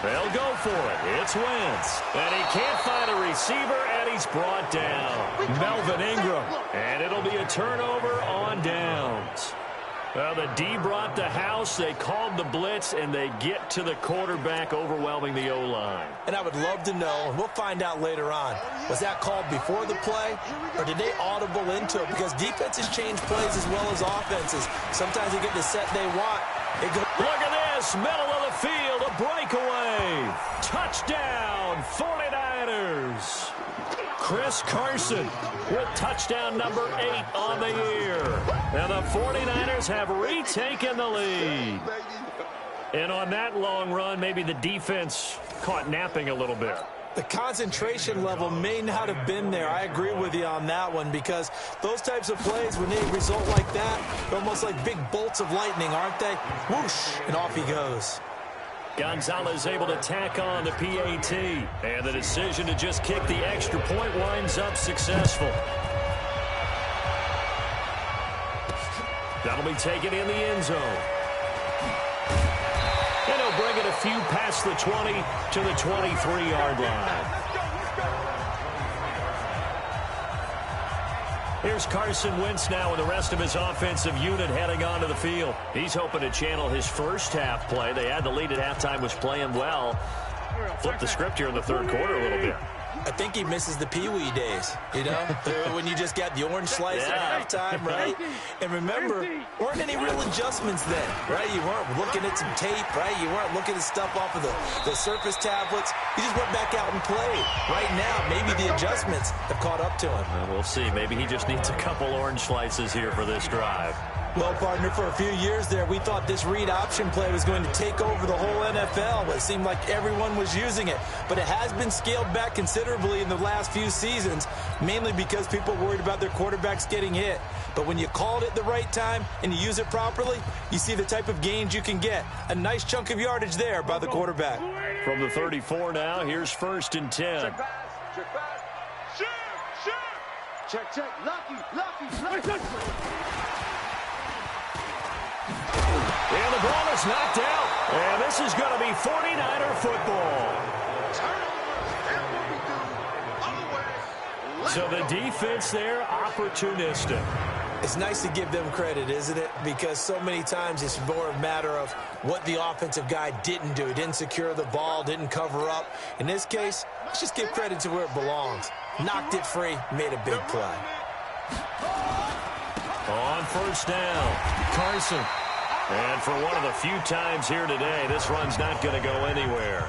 They'll go for it. It's Wentz. And he can't find a receiver, and he's brought down. Melvin Ingram. And it'll be a turnover on downs. Well, the D brought the house. They called the blitz, and they get to the quarterback, overwhelming the O-line. And I would love to know, and we'll find out later on, was that called before the play, or did they audible into it? Because defenses change plays as well as offenses. Sometimes they get the set they want. Look at this, middle of the field, a breakaway. Touchdown, 49ers. Chris Carson with touchdown number 8 on the year. And the 49ers have retaken the lead. And on that long run, maybe the defense caught napping a little bit. The concentration level may not have been there. I agree with you on that one, because those types of plays, when they result like that, they're almost like big bolts of lightning, aren't they? Whoosh, and off he goes. Gonzalez able to tack on the PAT. And the decision to just kick the extra point winds up successful. That'll be taken in the end zone. And he'll bring it a few past the 20 to the 23-yard line. Here's Carson Wentz now with the rest of his offensive unit heading onto the field. He's hoping to channel his first half play. They had the lead at halftime, was playing well. Flip the script here in the third quarter a little bit. I think he misses the Pee-wee days, you know, when you just got the orange slice at halftime, right? And remember, weren't any real adjustments then, right? You weren't looking at some tape, right? You weren't looking at stuff off of the surface tablets. You just went back out and played. Right now, maybe the adjustments have caught up to him. Well, we'll see. Maybe he just needs a couple orange slices here for this drive. Well, partner, for a few years there, we thought this read option play was going to take over the whole NFL. It seemed like everyone was using it. But it has been scaled back considerably in the last few seasons, mainly because people worried about their quarterbacks getting hit. But when you call it at the right time and you use it properly, you see the type of gains you can get. A nice chunk of yardage there by the quarterback. From the 34 now, here's 1st and 10. Check pass. Check pass. Check, check. Lucky. And the ball is knocked out. And this is going to be 49er football. So the defense there, opportunistic. It's nice to give them credit, isn't it? Because so many times it's more a matter of what the offensive guy didn't do. He didn't secure the ball, didn't cover up. In this case, let's just give credit to where it belongs. Knocked it free, made a big play. On 1st down, Carson. And for one of the few times here today, this run's not going to go anywhere.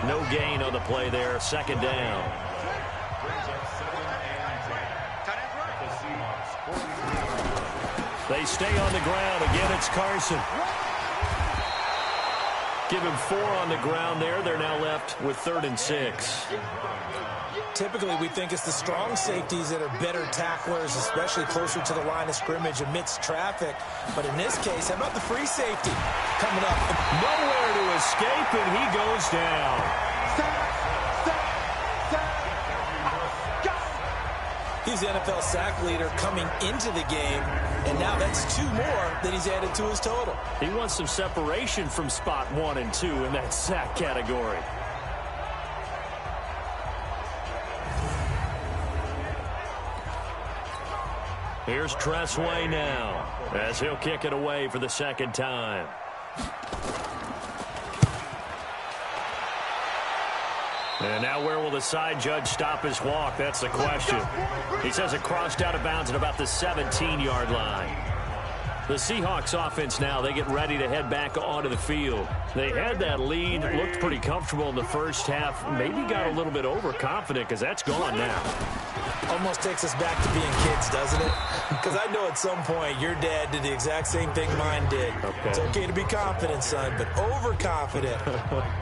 No gain on the play there. 2nd down. They stay on the ground. Again, it's Carson. Give him 4 on the ground there. They're now left with 3rd and 6. Typically, we think it's the strong safeties that are better tacklers, especially closer to the line of scrimmage amidst traffic. But in this case, how about the free safety coming up? Nowhere to escape, and he goes down. He's the NFL sack leader coming into the game, and now that's 2 more that he's added to his total. He wants some separation from spot 1 and 2 in that sack category. Here's Tressway now, as he'll kick it away for the 2nd time. And now where will the side judge stop his walk? That's the question. He says it crossed out of bounds at about the 17-yard line. The Seahawks offense now, they get ready to head back onto the field. They had that lead, looked pretty comfortable in the first half, maybe got a little bit overconfident because that's gone now. Almost takes us back to being kids, doesn't it? Because I know at some point your dad did the exact same thing mine did. Okay. It's okay to be confident, son, but overconfident,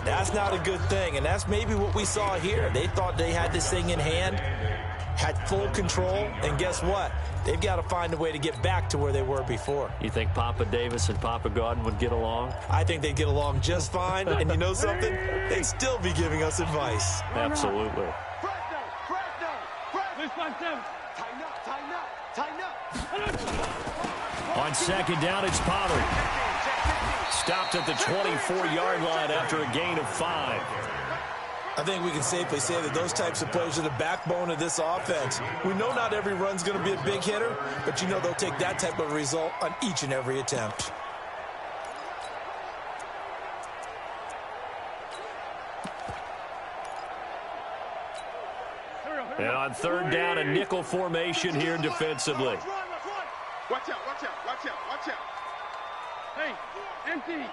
that's not a good thing. And that's maybe what we saw here. They thought they had this thing in hand, had full control, and guess what? They've got to find a way to get back to where they were before. You think Papa Davis and Papa Godwin would get along? I think they'd get along just fine. And you know something? They'd still be giving us advice. Absolutely. On 2nd down, it's Pollard. Stopped at the 24-yard line after a gain of 5. I think we can safely say that those types of plays are the backbone of this offense. We know not every run's going to be a big hitter, but you know they'll take that type of result on each and every attempt. And on 3rd down, a nickel formation here defensively. Watch out, watch out, watch out, watch out. Hey, empty.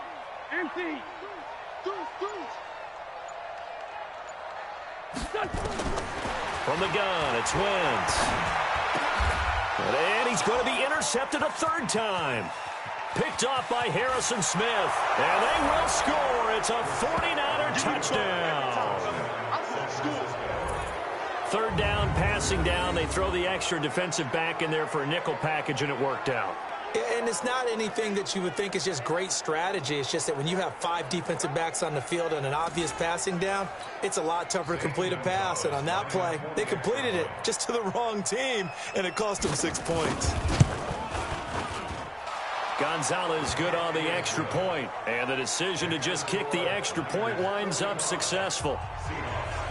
From the gun, it's Wentz. And he's going to be intercepted a 3rd time. Picked off by Harrison Smith. And they will score. It's a 49er touchdown. 3rd down, passing down. They throw the extra defensive back in there for a nickel package, and it worked out. And it's not anything that you would think is just great strategy. It's just that when you have 5 defensive backs on the field and an obvious passing down, it's a lot tougher to complete a pass. And on that play, they completed it just to the wrong team, and it cost them 6 points. Gonzalez good on the extra point, and the decision to just kick the extra point winds up successful.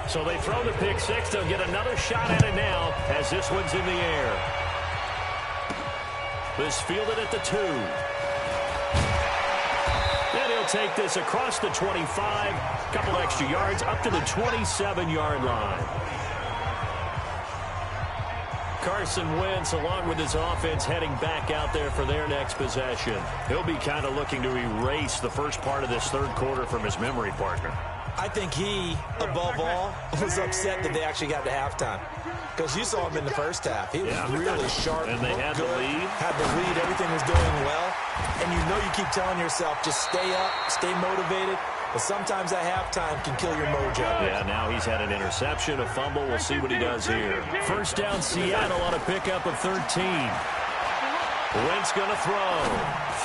So they throw the pick 6. They'll get another shot at it now as this one's in the air. This fielded at the 2. And he'll take this across the 25, a couple extra yards, up to the 27-yard line. Carson Wentz, along with his offense, heading back out there for their next possession. He'll be kind of looking to erase the first part of this third quarter from his memory partner. I think he, above all, was upset that they actually got to halftime. Because you saw him in the first half. He was really sharp. And they had the lead. Had the lead. Everything was going well. And you know you keep telling yourself, just stay up, stay motivated. But sometimes that halftime can kill your mojo. Yeah, now he's had an interception, a fumble. We'll see what he does here. First down, Seattle on a pickup of 13. Wentz going to throw.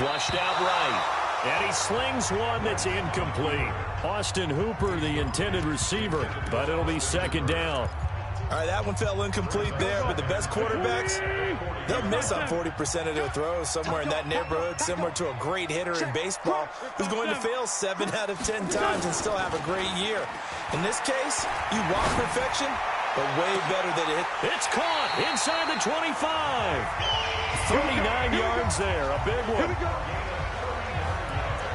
Flushed out right. And he slings one that's incomplete. Austin Hooper, the intended receiver, but it'll be second down. All right, that one fell incomplete there, but the best quarterbacks, they'll miss on 40% of their throws, somewhere in that neighborhood, similar to a great hitter in baseball who's going to fail 7 out of 10 times and still have a great year. In this case, you want perfection, but way better than it. It's caught inside the 25. 39 yards there, a big one.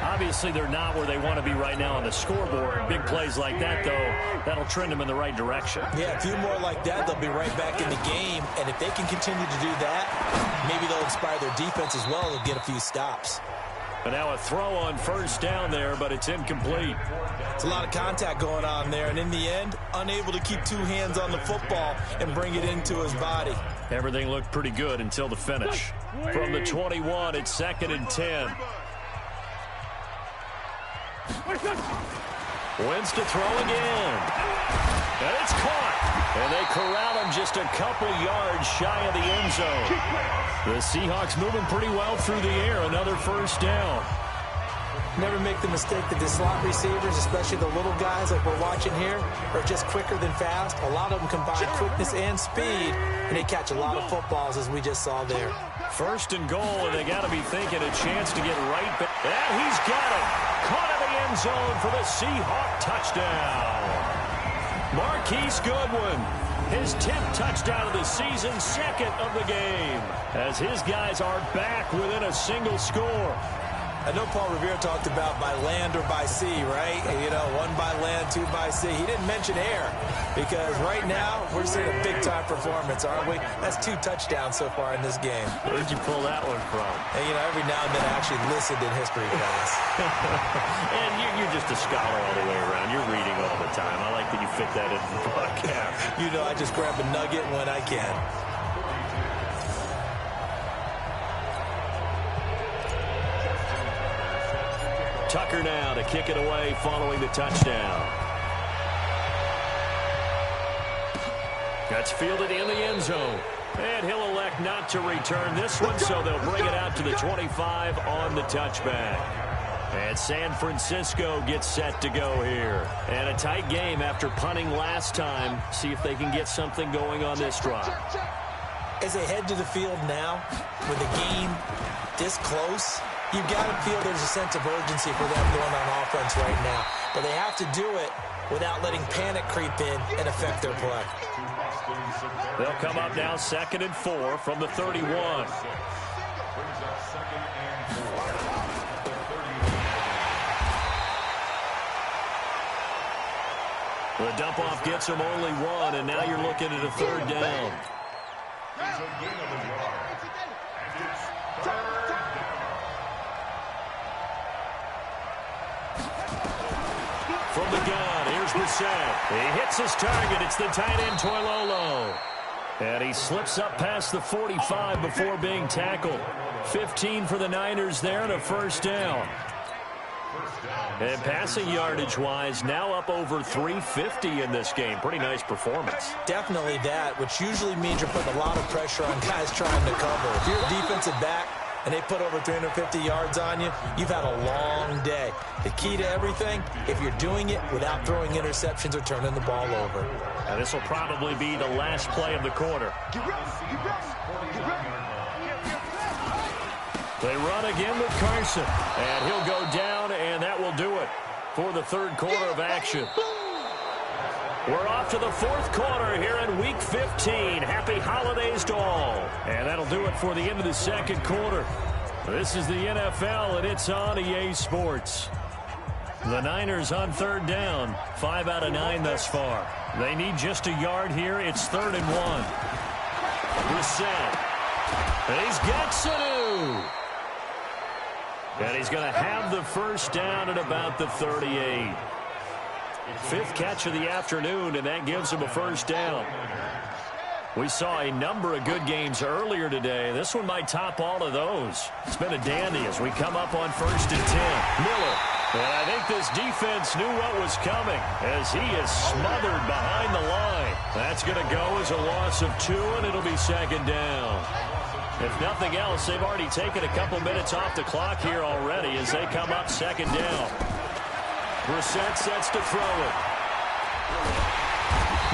Obviously, they're not where they want to be right now on the scoreboard. Big plays like that, though, that'll trend them in the right direction. Yeah, a few more like that, they'll be right back in the game. And if they can continue to do that, maybe they'll inspire their defense as well and get a few stops. But now a throw on first down there, but it's incomplete. It's a lot of contact going on there. And in the end, unable to keep 2 hands on the football and bring it into his body. Everything looked pretty good until the finish. From the 21, it's 2nd and 10. Wentz to throw again. And it's caught. And they corral him just a couple yards shy of the end zone. The Seahawks moving pretty well through the air. Another first down. Never make the mistake that the slot receivers, especially the little guys like we're watching here, are just quicker than fast. A lot of them combine quickness and speed, and they catch a lot of footballs, as we just saw there. First and goal, and they got to be thinking a chance to get right back. And he's got it. Caught in the end zone for the Seahawk touchdown. Marquise Goodwin, his 10th touchdown of the season, 2nd of the game, as his guys are back within a single score. I know Paul Revere talked about by land or by sea, right? You know, 1 by land, 2 by sea. He didn't mention air because right now we're seeing a big-time performance, aren't we? That's 2 touchdowns so far in this game. Where'd you pull that one from? And, you know, every now and then I actually listened in history class. And you're just a scholar all the way around. You're reading all the time. I like that you fit that into the podcast. You know, I just grab a nugget when I can. Tucker now to kick it away following the touchdown. That's fielded in the end zone. And he'll elect not to return this one, so they'll bring it out to the 25 on the touchback. And San Francisco gets set to go here. And a tight game after punting last time. See if they can get something going on this drive. As they head to the field now, with the game this close, you've got to feel there's a sense of urgency for them going on offense right now. But they have to do it without letting panic creep in and affect their play. They'll come up now 2nd and 4 from the 31. The dump-off gets them only 1, and now you're looking at a 3rd down. From the gun, here's Brissett. He hits his target. It's the tight end, Toilolo. And he slips up past the 45 before being tackled. 15 for the Niners there and a first down. And passing yardage-wise, now up over 350 in this game. Pretty nice performance. Definitely that, which usually means you're putting a lot of pressure on guys trying to cover. If you're a defensive back and they put over 350 yards on you, you've had a long day. The key to everything, if you're doing it without throwing interceptions or turning the ball over. Now this will probably be the last play of the quarter. They run again with Carson, and he'll go down, and that will do it for the third quarter of action. We're off to the fourth quarter here in Week 15. Happy holidays to all. And that'll do it for the end of the second quarter. This is the NFL, and it's on EA Sports. The Niners on third down. 5 out of 9 thus far. They need just a yard here. It's 3rd and 1. Brissett. And he's got Sanu. And he's going to have the first down at about the 38. 5th catch of the afternoon, and that gives him a first down. We saw a number of good games earlier today. This one might top all of those. It's been a dandy as we come up on 1st and 10. Miller. And I think this defense knew what was coming as he is smothered behind the line. That's going to go as a loss of 2, and it'll be 2nd down. If nothing else, they've already taken a couple minutes off the clock here already as they come up 2nd down. Brissett sets to throw it.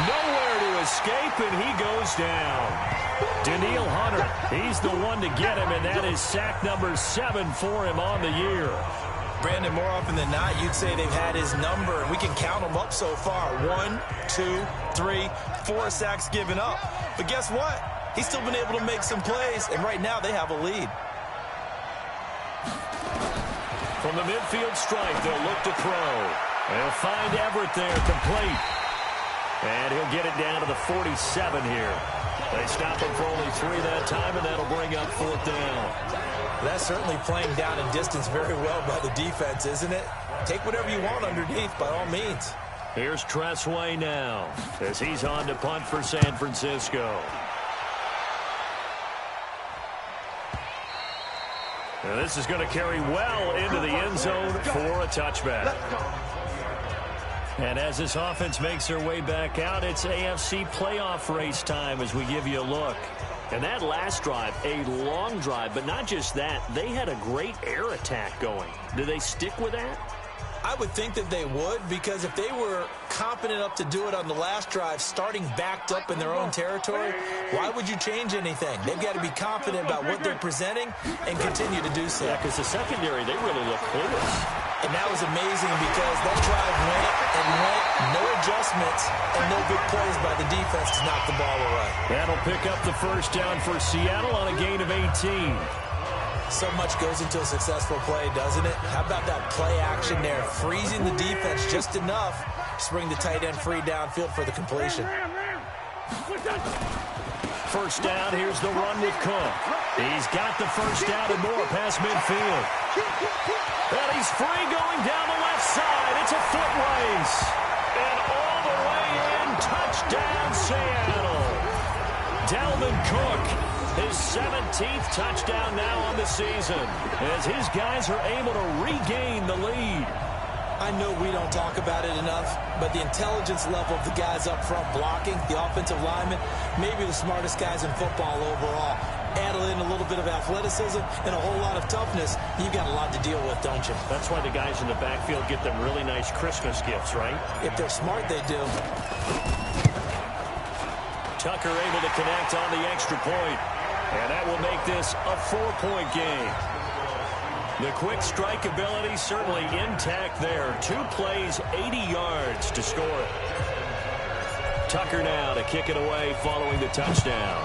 Nowhere to escape, and he goes down. Danielle Hunter, he's the one to get him, and that is sack number 7 for him on the year. Brandon, more often than not, you'd say they've had his number, and we can count them up so far. 1, 2, 3, 4 sacks given up. But guess what? He's still been able to make some plays, and right now they have a lead. From the midfield stripe, they'll look to throw. They'll find Everett there, complete. And he'll get it down to the 47 here. They stop him for only 3 that time, and that'll bring up 4th down. That's certainly playing down in distance very well by the defense, isn't it? Take whatever you want underneath, by all means. Here's Tressway now as he's on to punt for San Francisco. And this is going to carry well into the end zone for a touchback. And as this offense makes their way back out, it's AFC playoff race time as we give you a look. And that last drive, a long drive, but not just that, they had a great air attack going. Do they stick with that? I would think that they would, because if they were competent enough to do it on the last drive, starting backed up in their own territory, why would you change anything? They've got to be confident about what they're presenting and continue to do so. Yeah, because the secondary, they really look clueless. And that was amazing because that drive went, no adjustments, and no big plays by the defense to knock the ball away. That'll pick up the first down for Seattle on a gain of 18. So much goes into a successful play, doesn't it? How about that play action there? Freezing the defense just enough to bring the tight end free downfield for the completion. First down, here's the run with Cook. He's got the first down and more past midfield. And he's free going down the left side. It's a foot race. And all the way in, touchdown Seattle. Dalvin Cook. His 17th touchdown now on the season as his guys are able to regain the lead. I know we don't talk about it enough, but the intelligence level of the guys up front blocking, the offensive linemen, maybe the smartest guys in football overall. Add in a little bit of athleticism and a whole lot of toughness, you've got a lot to deal with, don't you? That's why the guys in the backfield get them really nice Christmas gifts, right? If they're smart, they do. Tucker able to connect on the extra point. And that will make this a 4-point game. The quick strike ability certainly intact there. 2 plays, 80 yards to score it. Tucker now to kick it away following the touchdown.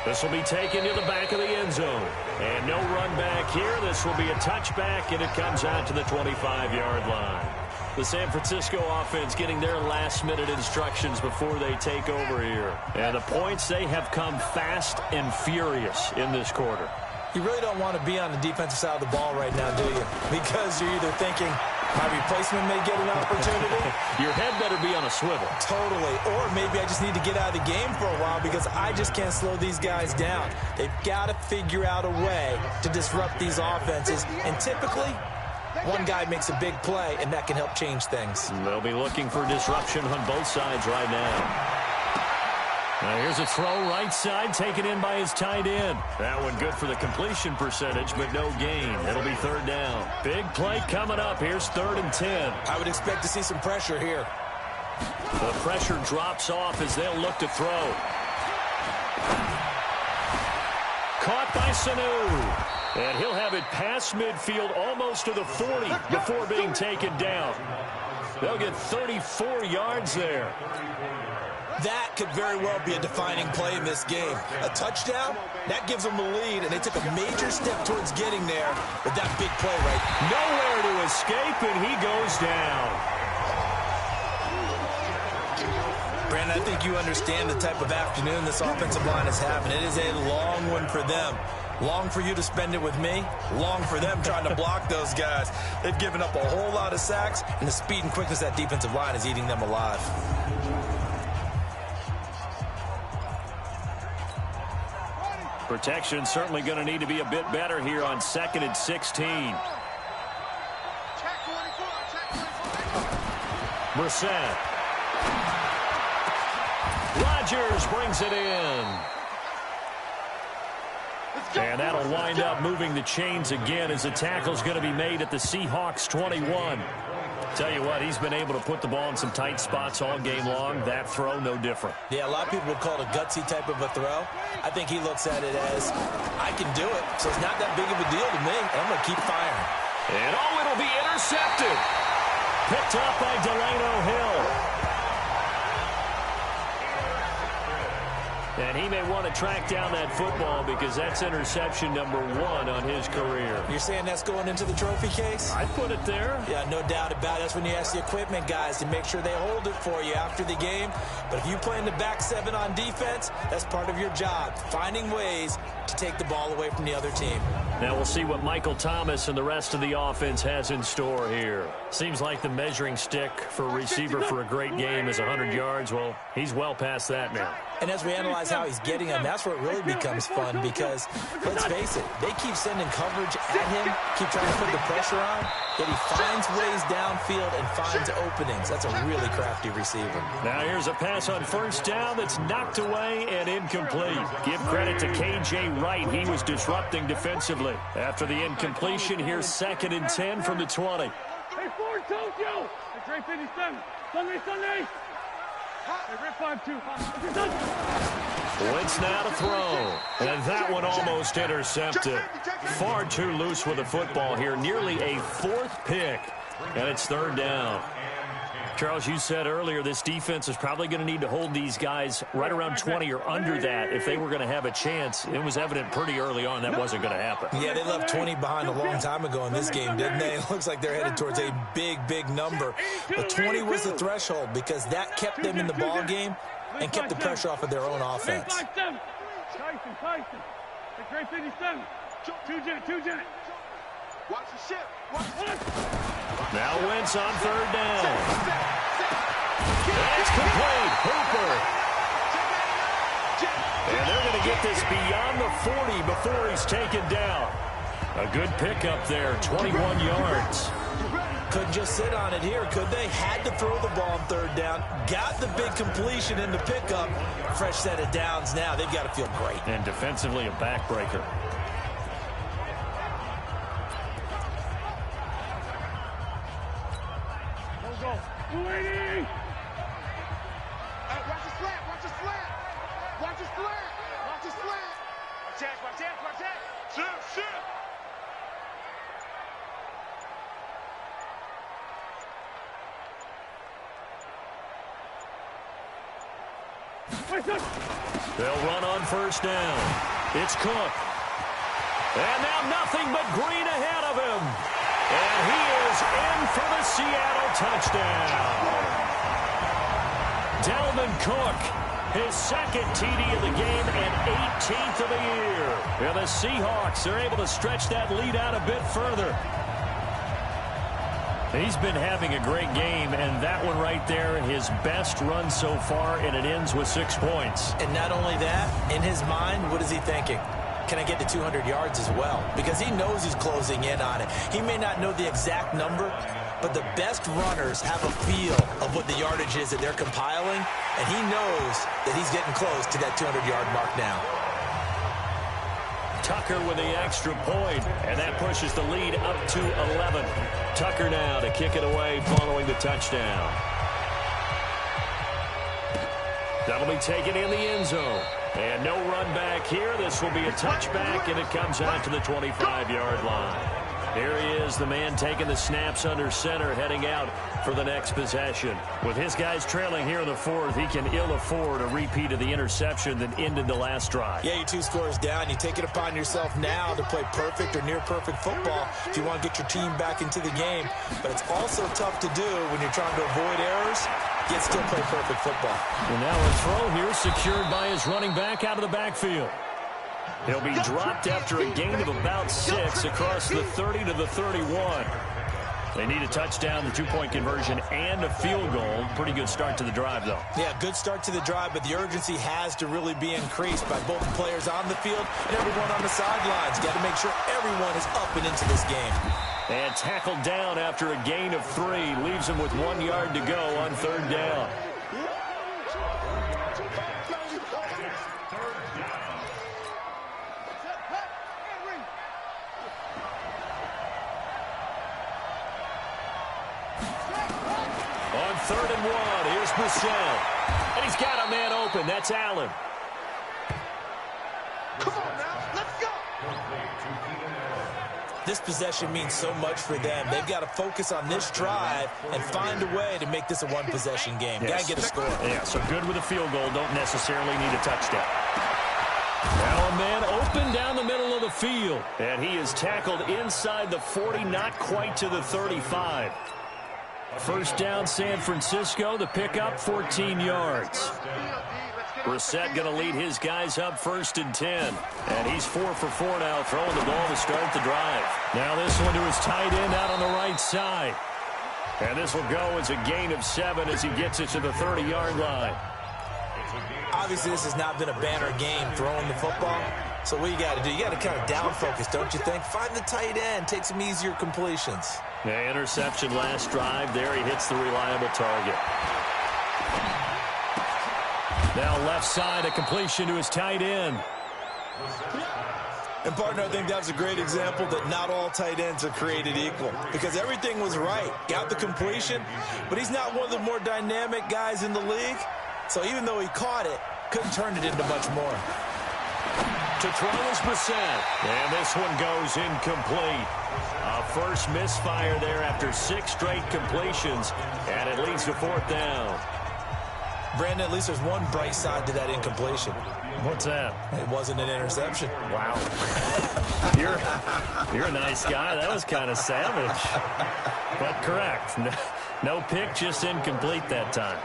This will be taken to the back of the end zone. And no run back here. This will be a touchback, and it comes out to the 25-yard line. The San Francisco offense getting their last-minute instructions before they take over here. And the points, they have come fast and furious in this quarter. You really don't want to be on the defensive side of the ball right now, do you? Because you're either thinking, my replacement may get an opportunity. Your head better be on a swivel. Totally. Or maybe I just need to get out of the game for a while because I just can't slow these guys down. They've got to figure out a way to disrupt these offenses. And typically, one guy makes a big play, and that can help change things. They'll be looking for disruption on both sides right now. Now here's a throw right side, taken in by his tight end. That one good for the completion percentage, but no gain. It'll be 3rd down. Big play coming up. Here's 3rd and 10. I would expect to see some pressure here. The pressure drops off as they'll look to throw. Caught by Sanu. And he'll have it past midfield almost to the 40 before being taken down. They'll get 34 yards there. That could very well be a defining play in this game. A touchdown, that gives them the lead, and they took a major step towards getting there with that big play right. Nowhere to escape, and he goes down. Brandon, I think you understand the type of afternoon this offensive line is having. It is a long one for them. Long for you to spend it with me. Long for them trying to block those guys. They've given up a whole lot of sacks, and the speed and quickness of that defensive line is eating them alive. Protection certainly going to need to be a bit better here on 2nd and 16. Brissett. Rodgers brings it in. And that'll wind up moving the chains again as the tackle's going to be made at the Seahawks 21. Tell you what, he's been able to put the ball in some tight spots all game long. That throw, no different. Yeah, a lot of people would call it a gutsy type of a throw. I think he looks at it as, I can do it, so it's not that big of a deal to me. I'm going to keep firing. And it'll be intercepted. Picked up by Delano Hill. And he may want to track down that football because that's interception number 1 on his career. You're saying that's going into the trophy case? I'd put it there. Yeah, no doubt about it. That's when you ask the equipment guys to make sure they hold it for you after the game. But if you play in the back 7 on defense, that's part of your job, finding ways to take the ball away from the other team. Now we'll see what Michael Thomas and the rest of the offense has in store here. Seems like the measuring stick for a receiver for a great game is 100 yards. Well, he's well past that now. And as we analyze how he's getting them, that's where it really becomes fun because, let's face it, they keep sending coverage at him, keep trying to put the pressure on, yet he finds ways downfield and finds openings. That's a really crafty receiver. Now here's a pass on first down that's knocked away and incomplete. Give credit to K.J. Wright. He was disrupting defensively. After the incompletion, here's 2nd and 10 from the 20. Hey, Ford, Tokyo! It's right 57. Sunday! Wentz now to throw. And that one almost intercepted. Far too loose with the football here. Nearly a 4th pick. And it's 3rd down. Charles, you said earlier this defense is probably going to need to hold these guys right around 20 or under that if they were going to have a chance. It was evident pretty early on that wasn't going to happen. Yeah, they left 20 behind a long time ago in this game, didn't they? It looks like they're headed towards a big, big number. But 20 was the threshold because that kept them in the ball game and kept the pressure off of their own offense. Tyson. It's right 57. Two jet. Watch the ship. Now Wentz on 3rd down. It's complete. Hooper. And they're going to get this beyond the 40 before he's taken down. A good pickup there, 21 yards. Couldn't just sit on it here, could they? Had to throw the ball on 3rd down. Got the big completion in the pickup. Fresh set of downs now. They've got to feel great. And defensively a backbreaker. They'll run on 1st down. It's Cook. And now nothing but green ahead of him. And he is in for the Seattle touchdown. Dalvin Cook, his 2nd TD of the game and 18th of the year. And the Seahawks are able to stretch that lead out a bit further. He's been having a great game, and that one right there, his best run so far, and it ends with 6 points. And not only that, in his mind, what is he thinking? Can I get to 200 yards as well? Because he knows he's closing in on it. He may not know the exact number, but the best runners have a feel of what the yardage is that they're compiling, and he knows that he's getting close to that 200-yard mark now. Tucker with the extra point, and that pushes the lead up to 11. Tucker now to kick it away following the touchdown. That'll be taken in the end zone. And no run back here. This will be a touchback, and it comes out to the 25-yard line. Here he is, the man taking the snaps under center, heading out for the next possession. With his guys trailing here in the fourth, he can ill afford a repeat of the interception that ended the last drive. Yeah, you're 2 scores down. You take it upon yourself now to play perfect or near-perfect football if you want to get your team back into the game. But it's also tough to do when you're trying to avoid errors, yet still play perfect football. And now a throw here secured by his running back out of the backfield. He'll be dropped after a gain of about 6 across the 30 to the 31. They need a touchdown, the 2-point conversion, and a field goal. Pretty good start to the drive, though. Yeah, good start to the drive, but the urgency has to really be increased by both the players on the field and everyone on the sidelines. Got to make sure everyone is up and into this game. And tackled down after a gain of 3. Leaves him with 1 yard to go on 3rd down. On 3rd and 1, here's Brissett. And he's got a man open. That's Allen. Come on now, let's go. This possession means so much for them. They've got to focus on this drive and find a way to make this a one-possession game. Yes. Got to get a score. Yeah, so good with a field goal. Don't necessarily need a touchdown. Now a man open down the middle of the field. And he is tackled inside the 40, not quite to the 35. First down, San Francisco. The pickup, 14 yards. Brissett going to lead his guys up 1st and 10. And he's 4 for 4 now, throwing the ball to start the drive. Now this one to his tight end out on the right side. And this will go as a gain of 7 as he gets it to the 30-yard line. Obviously, this has not been a banner game throwing the football. So what you got to do, you got to kind of down focus, don't you think? Find the tight end, take some easier completions. Yeah, interception last drive. There he hits the reliable target. Now left side, a completion to his tight end. And, partner, I think that was a great example that not all tight ends are created equal because everything was right. Got the completion, but he's not one of the more dynamic guys in the league. So even though he caught it, couldn't turn it into much more. To throw is Brissett. And this one goes incomplete. A first misfire there after 6 straight completions, and it leads to 4th down. Brandon, at least there's one bright side to that incompletion. What's that? It wasn't an interception. Wow. You're a nice guy. That was kind of savage. But correct. No pick, just incomplete that time.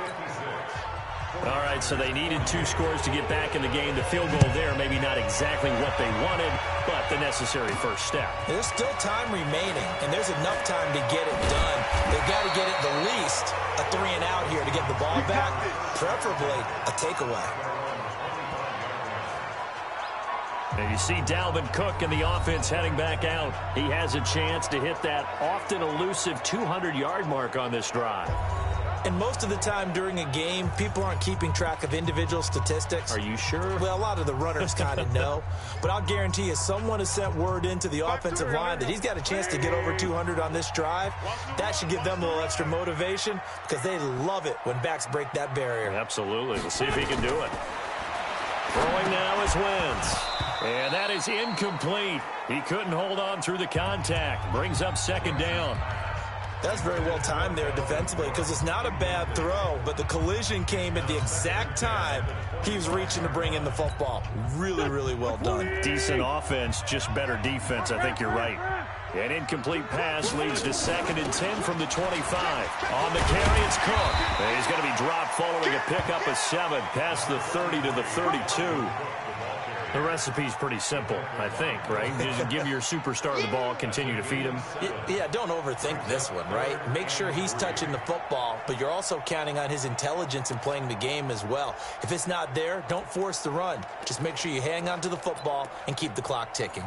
All right, so they needed 2 scores to get back in the game. The field goal there, maybe not exactly what they wanted, but the necessary first step. There's still time remaining, and there's enough time to get it done. They've got to get it the least a 3-and-out here to get the ball back, preferably a takeaway. And you see Dalvin Cook in the offense heading back out. He has a chance to hit that often elusive 200-yard mark on this drive. And most of the time during a game, people aren't keeping track of individual statistics. Are you sure? Well, a lot of the runners kind of know. But I'll guarantee you, someone has sent word into the offensive line that he's got a chance to get over 200 on this drive. That should give them a little extra motivation because they love it when backs break that barrier. Absolutely. We'll see if he can do it. Throwing now is Wentz. And that is incomplete. He couldn't hold on through the contact. Brings up 2nd down. That's very well timed there defensively because it's not a bad throw, but the collision came at the exact time he was reaching to bring in the football. Really, really well done. Decent offense, just better defense. I think you're right. An incomplete pass leads to 2nd and 10 from the 25. On the carry, it's Cook. And he's going to be dropped following a pickup of 7 past the 30 to the 32. The recipe's pretty simple, I think, right? Just give your superstar the ball, continue to feed him. Yeah, don't overthink this one, right? Make sure he's touching the football, but you're also counting on his intelligence in playing the game as well. If it's not there, don't force the run. Just make sure you hang on to the football and keep the clock ticking.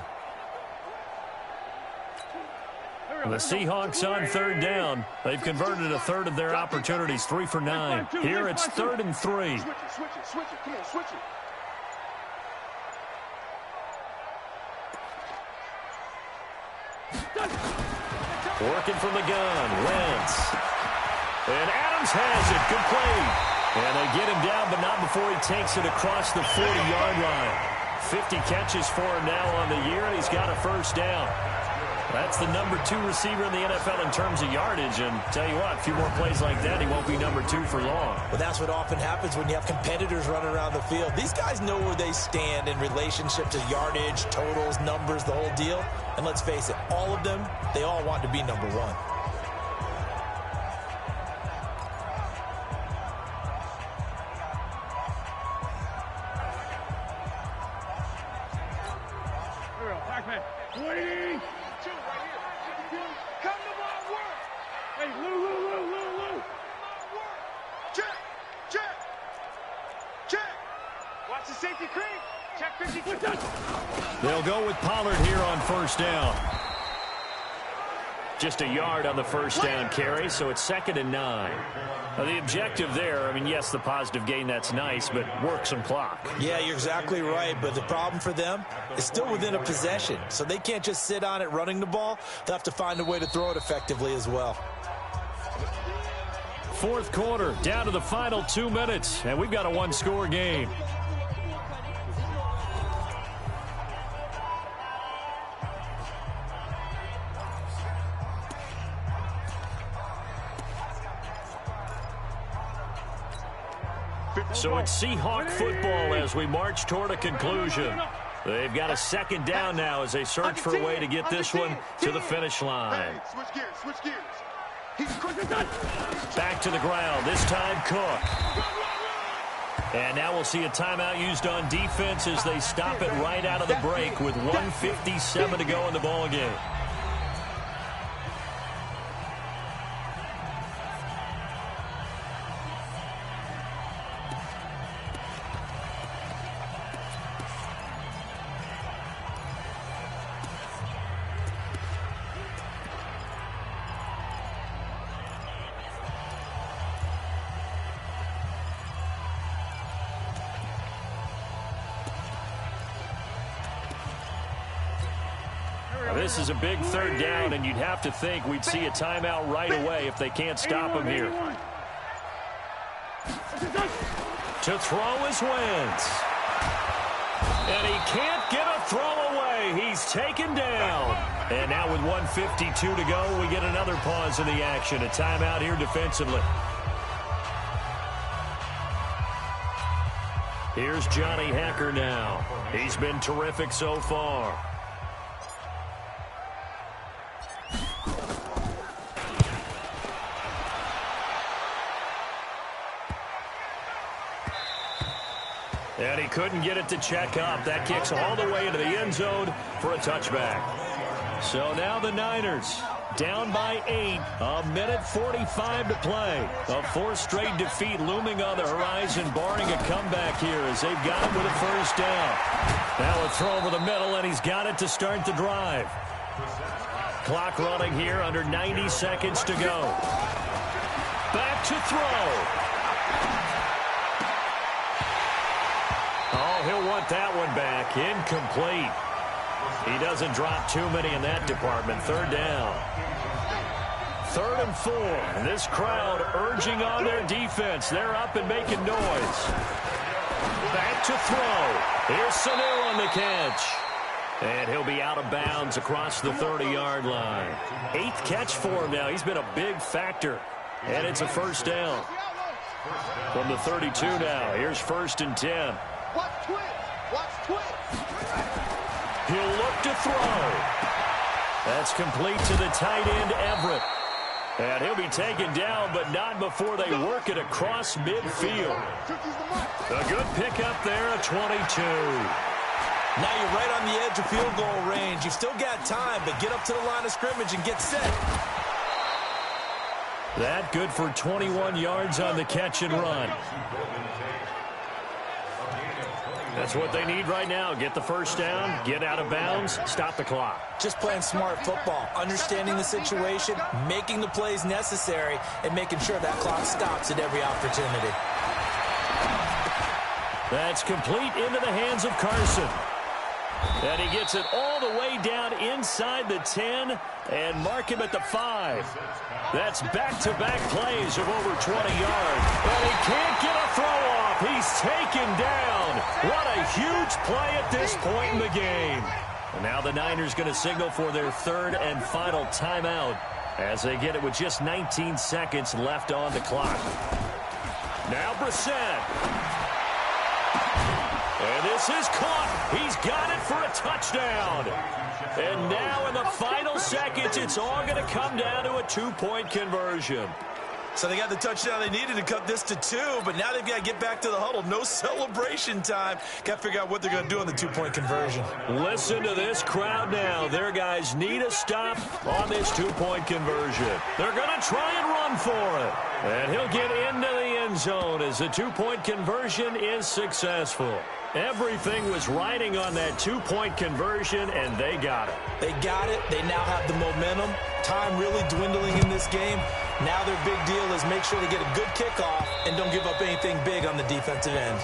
The Seahawks on 3rd down. They've converted a third of their opportunities, 3 for 9. Here it's 3rd and 3. Switch it. Come on, switch it. Working from the gun, Wentz. And Adams has it, good play. And they get him down, but not before he takes it across the 40-yard line. 50 catches for him now on the year, and he's got a first down. That's the number 2 receiver in the NFL in terms of yardage. And tell you what, a few more plays like that, he won't be number 2 for long. Well, that's what often happens when you have competitors running around the field. These guys know where they stand in relationship to yardage, totals, numbers, the whole deal. And let's face it, all of them, they all want to be number 1. They'll go with Pollard here on first down. Just a yard on the first down carry, so it's 2nd and 9. Now, the objective there, I mean, yes, the positive gain, that's nice, but work some clock. Yeah, you're exactly right, but the problem for them is still within a possession, so they can't just sit on it running the ball. They'll have to find a way to throw it effectively as well. 4th quarter, down to the final 2 minutes, and we've got a 1-score game. So it's Seahawk football as we march toward a conclusion. They've got a 2nd down now as they search for a way to get this one to the finish line. Switch gears. Back to the ground, this time Cook. And now we'll see a timeout used on defense as they stop it right out of the break with 1:57 to go in the ball game. This is a big 3rd down, and you'd have to think we'd see a timeout right away if they can't stop him here. To throw is Wentz. And he can't get a throw away. He's taken down. And now with 1:52 to go, we get another pause in the action. A timeout here defensively. Here's Johnny Hekker now. He's been terrific so far. And he couldn't get it to check up. That kicks all the way into the end zone for a touchback. So now the Niners down by 8. 1:45 to play. A 4th straight defeat looming on the horizon, barring a comeback here as they've got it with a first down. Now a throw over the middle, and he's got it to start the drive. Clock running here, under 90 seconds to go. Back to throw. Oh, he'll want that one back. Incomplete. He doesn't drop too many in that department. 3rd down. 3rd and 4. And this crowd urging on their defense. They're up and making noise. Back to throw. Here's Sanu on the catch. And he'll be out of bounds across the 30-yard line. 8th catch for him now. He's been a big factor. And it's a first down. From the 32 now. Here's 1st and 10. He'll look to throw. That's complete to the tight end, Everett. And he'll be taken down, but not before they work it across midfield. A good pickup there, a 22. Now you're right on the edge of field goal range. You've still got time, but get up to the line of scrimmage and get set. That good for 21 yards on the catch and run. That's what they need right now. Get the first down, get out of bounds, stop the clock. Just playing smart football, understanding the situation, making the plays necessary, and making sure that clock stops at every opportunity. That's complete into the hands of Carson. And he gets it all the way down inside the 10 and mark him at the 5. That's back-to-back plays of over 20 yards. And he can't get a throw off. He's taken down. What a huge play at this point in the game. And now the Niners going to signal for their third and final timeout as they get it with just 19 seconds left on the clock. Now Brissett. And this is caught. He's got it for a touchdown. And now in the final seconds, it's all going to come down to a two-point conversion. So they got the touchdown they needed to cut this to 2, but now they've got to get back to the huddle. No celebration time. Got to figure out what they're going to do on the two-point conversion. Listen to this crowd now. Their guys need a stop on this two-point conversion. They're going to try and run for it. And he'll get into the end zone as the two-point conversion is successful. Everything was riding on that two-point conversion, and they got it. They got it. They now have the momentum. Time really dwindling in this game. Now their big deal is make sure they get a good kickoff and don't give up anything big on the defensive end.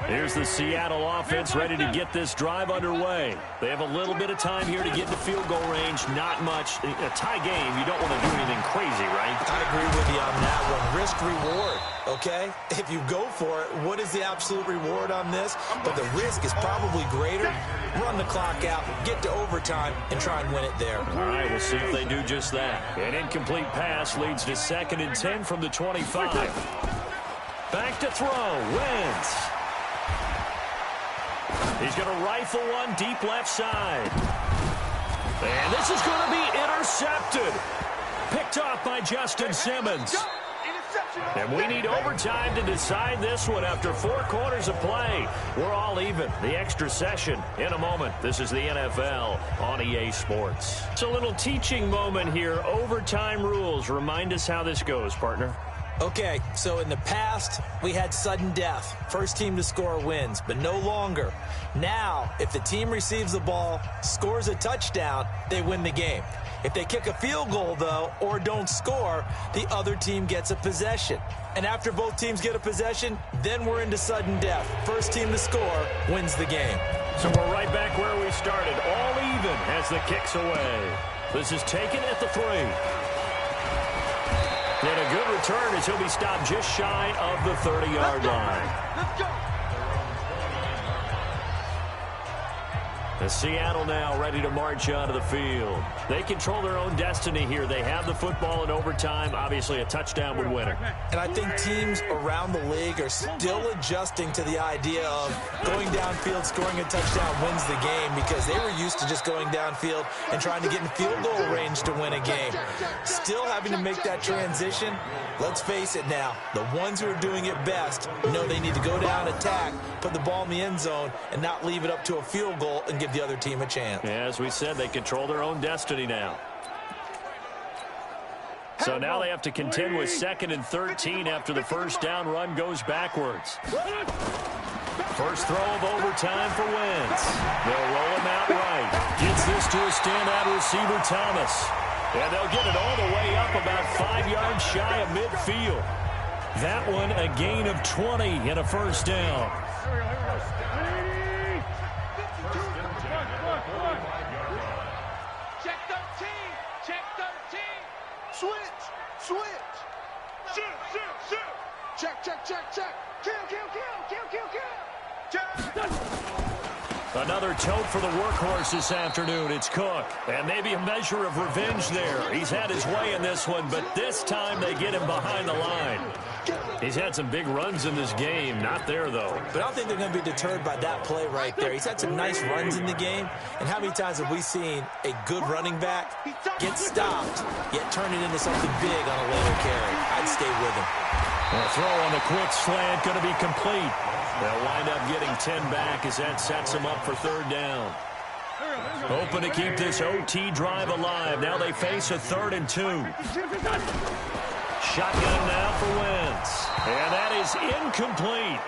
Here's the Seattle offense ready to get this drive underway. They have a little bit of time here to get to field goal range. Not much. A tie game, you don't want to do anything crazy, right? I agree with you on that one. Risk-reward, okay? If you go for it, what is the absolute reward on this? But the risk is probably greater. Run the clock out, get to overtime, and try and win it there. All right, we'll see if they do just that. An incomplete pass leads to 2nd and 10 from the 25. Back to throw. Wentz. He's going to rifle one deep left side. And this is going to be intercepted. Picked off by Justin Simmons. And we need overtime to decide this one after 4 quarters of play. We're all even. The extra session in a moment. This is the NFL on EA Sports. It's a little teaching moment here. Overtime rules. Remind us how this goes, partner. Okay, so in the past, we had sudden death. First team to score wins, but no longer. Now, if the team receives the ball, scores a touchdown, they win the game. If they kick a field goal, though, or don't score, the other team gets a possession. And after both teams get a possession, then we're into sudden death. First team to score wins the game. So we're right back where we started, all even as the kick's away. This is taken at the 3. And a good return as he'll be stopped just shy of the 30-yard line. Let's go. The Seattle now ready to march onto the field. They control their own destiny here. They have the football in overtime. Obviously, a touchdown would win it. And I think teams around the league are still adjusting to the idea of going downfield, scoring a touchdown wins the game because they were used to just going downfield and trying to get in field goal range to win a game. Still having to make that transition. Let's face it now, the ones who are doing it best know they need to go down, attack, put the ball in the end zone, and not leave it up to a field goal and give the other team a chance. Yeah, as we said, they control their own destiny now. So now they have to contend with 2nd and 13 after the first down run goes backwards. First throw of overtime for Wentz. They'll roll him out right. Gets this to a standout receiver, Thomas. And they'll get it all the way up about 5 yards shy of midfield. That one a gain of 20 and a first down. Check 13. Check 13. Switch. Shoot. Check. Kill. Another tote for the workhorse this afternoon. It's Cook. And maybe a measure of revenge there. He's had his way in this one, but this time they get him behind the line. He's had some big runs in this game. Not there, though. But I don't think they're going to be deterred by that play right there. He's had some nice runs in the game. And how many times have we seen a good running back get stopped, yet turn it into something big on a later carry? I'd stay with him. A throw on the quick slant going to be complete. They'll wind up getting 10 back as that sets them up for 3rd down. Hoping to keep this OT drive alive. Now they face a 3rd and 2. Shotgun now for Wentz. And that is incomplete.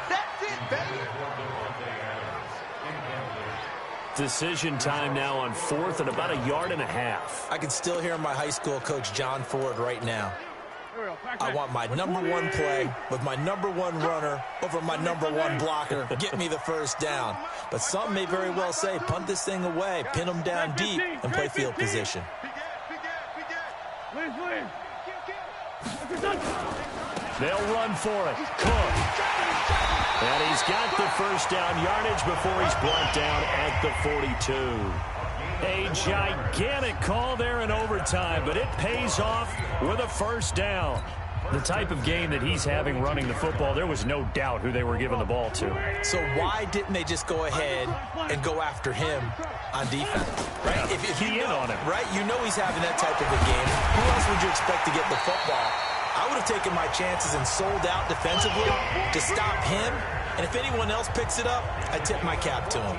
That's it, baby. Decision time now on 4th and about 1.5 yards. I can still hear my high school coach, John Ford, right now. I want my number one play with my number one runner over my number one blocker. Get me the first down. But some may very well say, punt this thing away, pin them down deep, and play field position. They'll run for it. Cook. And he's got the first down yardage before he's brought down at the 42. A gigantic call there in overtime, but it pays off with a first down. The type of game that he's having running the football, there was no doubt who they were giving the ball to. So why didn't they just go ahead and go after him on defense? Right? Yeah, if key you know, in on him. Right? You know he's having that type of a game. Who else would you expect to get the football? I would have taken my chances and sold out defensively to stop him. And if anyone else picks it up, I tip my cap to him.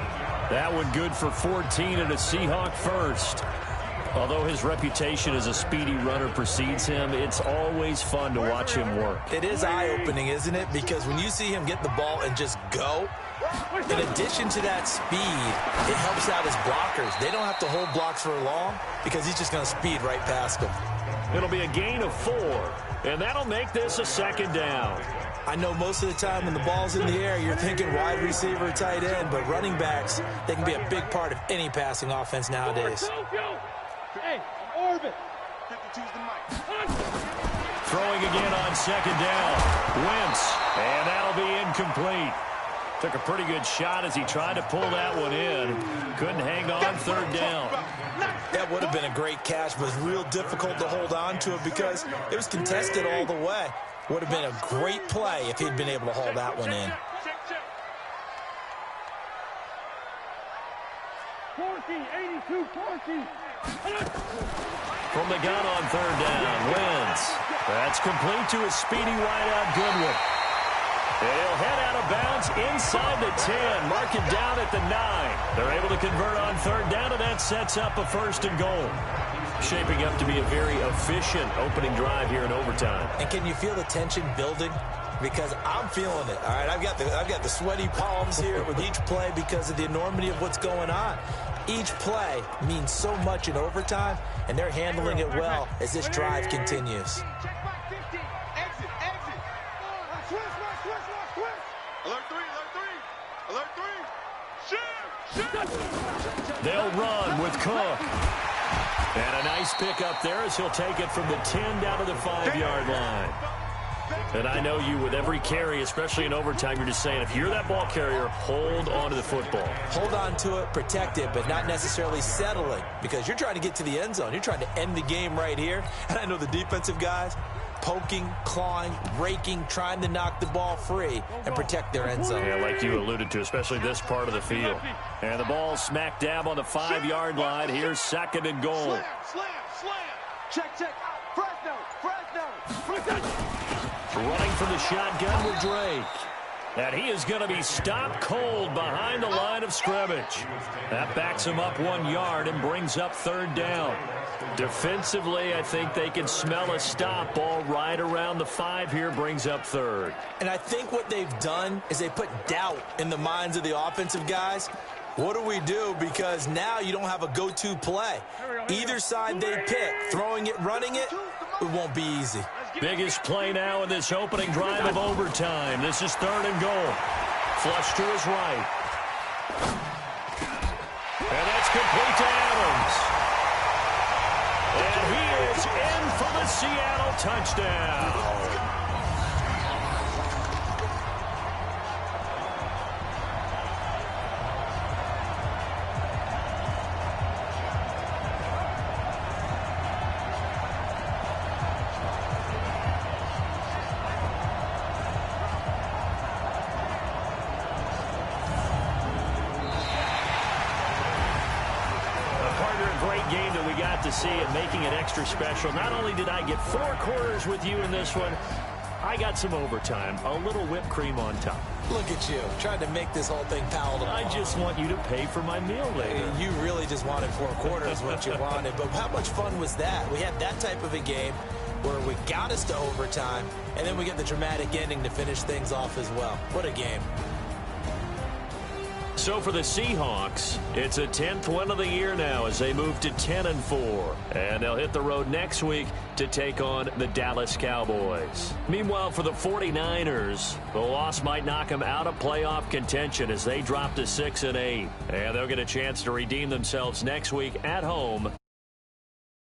That one good for 14 and a Seahawk first. Although his reputation as a speedy runner precedes him, it's always fun to watch him work. It is eye-opening, isn't it? Because when you see him get the ball and just go, in addition to that speed, it helps out his blockers. They don't have to hold blocks for long because he's just going to speed right past them. It'll be a gain of 4, and that'll make this a second down. I know most of the time when the ball's in the air, you're thinking wide receiver, tight end, but running backs, they can be a big part of any passing offense nowadays. Hey, orbit. 52's the mic. Throwing again on second down. Wentz, and that'll be incomplete. Took a pretty good shot as he tried to pull that one in. Couldn't hang on third down. That would have been a great catch, but it was real difficult to hold on to it because it was contested all the way. Would have been a great play if he'd been able to hold that one in. 82, 14. From the gun on third down, Wentz. That's complete to his speedy wideout Goodwin. And he'll head out of bounds inside the 10. Mark him down at the 9. They're able to convert on third down, and that sets up a first and goal. Shaping up to be a very efficient opening drive here in overtime. And can you feel the tension building? Because I'm feeling it. All right, I've got the sweaty palms here with each play because of the enormity of what's going on. Each play means so much in overtime, and they're handling it well as this drive continues. They'll run with Cook. And a nice pick up there as he'll take it from the 10 down to the 5-yard line. And I know you, with every carry, especially in overtime, you're just saying, if you're that ball carrier, hold on to the football. Hold on to it, protect it, but not necessarily settling, because you're trying to get to the end zone. You're trying to end the game right here. And I know the defensive guys poking, clawing, raking, trying to knock the ball free and protect their end zone. Yeah, like you alluded to, especially this part of the field. And the ball smack dab on the 5-yard line. Here's second and goal. Slam. Check. Fresno. Running from the shotgun with Drake. And he is going to be stopped cold behind the line of scrimmage. That backs him up 1 yard and brings up third down. Defensively, I think they can smell a stop. Ball right around the 5 here, brings up third. And I think what they've done is they put doubt in the minds of the offensive guys. What do we do? Because now you don't have a go-to play. Either side they pick, throwing it, running it, it won't be easy. Biggest play now in this opening drive of overtime. This is third and goal. Flush to his right. And that's complete to Adams. And he is in for the Seattle touchdown. To see it, making it extra special. Not only did I get 4 quarters with you in this one, I got some overtime, a little whipped cream on top. Look at you, trying to make this whole thing palatable. I just want you to pay for my meal later. You really just wanted 4 quarters, what you wanted. But how much fun was that? We had that type of a game where we got us to overtime, and then we get the dramatic ending to finish things off as well. What a game. So for the Seahawks, it's a 10th win of the year now as they move to 10-4. And they'll hit the road next week to take on the Dallas Cowboys. Meanwhile, for the 49ers, the loss might knock them out of playoff contention as they drop to 6-8. And they'll get a chance to redeem themselves next week at home